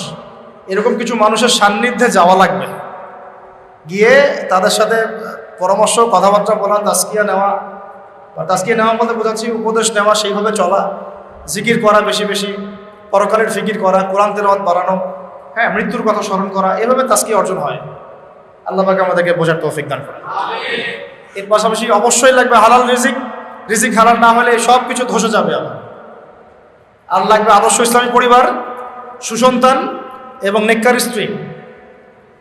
এরকম কিছু মানুষের সান্নিধ্যে যাওয়া লাগবে, গিয়ে তাদের সাথে পরামর্শ কথাবার্তা বলা, তাজকিয়া নেওয়া, বা তাজকিয়া নেওয়া বলতে বোঝাচ্ছি উপদেশ নেওয়া, সেইভাবে চলা, জিকির করা, বেশি বেশি পরকালের ফিকির করা, কোরআন তেলাওয়াত বাড়ানো, হ্যাঁ, মৃত্যুর কথা স্মরণ করা, এভাবে তাজকিয়া অর্জন হয়। আল্লাহ পাক আমাদেরকে বোঝার তৌফিক দান করেন। এর পাশাপাশি অবশ্যই লাগবে হালাল রিজিক। রিজিক হালাল না হলে সব কিছু ধসে যাবে। আর লাগবে আদর্শ ইসলামী পরিবার, সুসন্তান এবং নেককার স্ত্রী,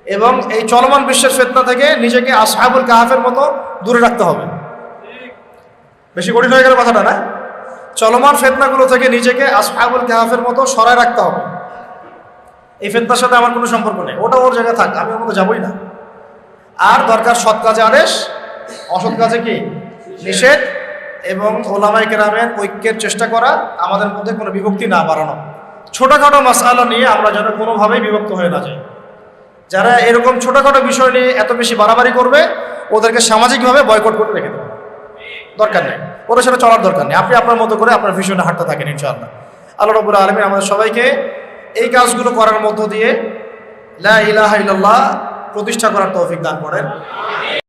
এবং এই চলমান বিশ্বের ফিতনা থেকে নিজেকে আসহাবুল কাহাফের মতো দূরে রাখতে হবে। বেশি কঠিন হয়ে গেল কথাটা না? চলমান ফিতনাগুলো থেকে নিজেকে আসহাবুল কাহাফের মতো সরায় রাখতে হবে। এই ফিতনার সাথে আমার কোনো সম্পর্ক নেই, ওটা ওর জায়গায় থাক, আমি ওর মধ্যে যাবই না। আর দরকার সৎ কাজে আদেশ, অসৎ কাজে কি নিষেধ, এবং ওলামায়ে কেরামের ঐক্যের চেষ্টা করা, আমাদের মধ্যে কোনো বিভক্তি না বাড়ানো। ছোটোখাটো মাসআলা নিয়ে আমরা যেন কোনোভাবেই বিভক্ত হয়ে না যাই। যারা এরকম ছোটোখাটো বিষয় নিয়ে এত বেশি বাড়াবাড়ি করবে, ওদেরকে সামাজিকভাবে বয়কট করে রেখে দেবে, দরকার নেই, ওদের সাথে চলার দরকার নেই। আপনি আপনার মতো করে আপনার ভিশনে হাঁটতে থাকেন ইনশাআল্লাহ। আল্লাহ রাব্বুল আলামিন আমাদের সবাইকে এই কাজগুলো করার মধ্য দিয়ে লা ইলাহা ইল্লাল্লাহ প্রতিষ্ঠা করার তৌফিক দান করেন।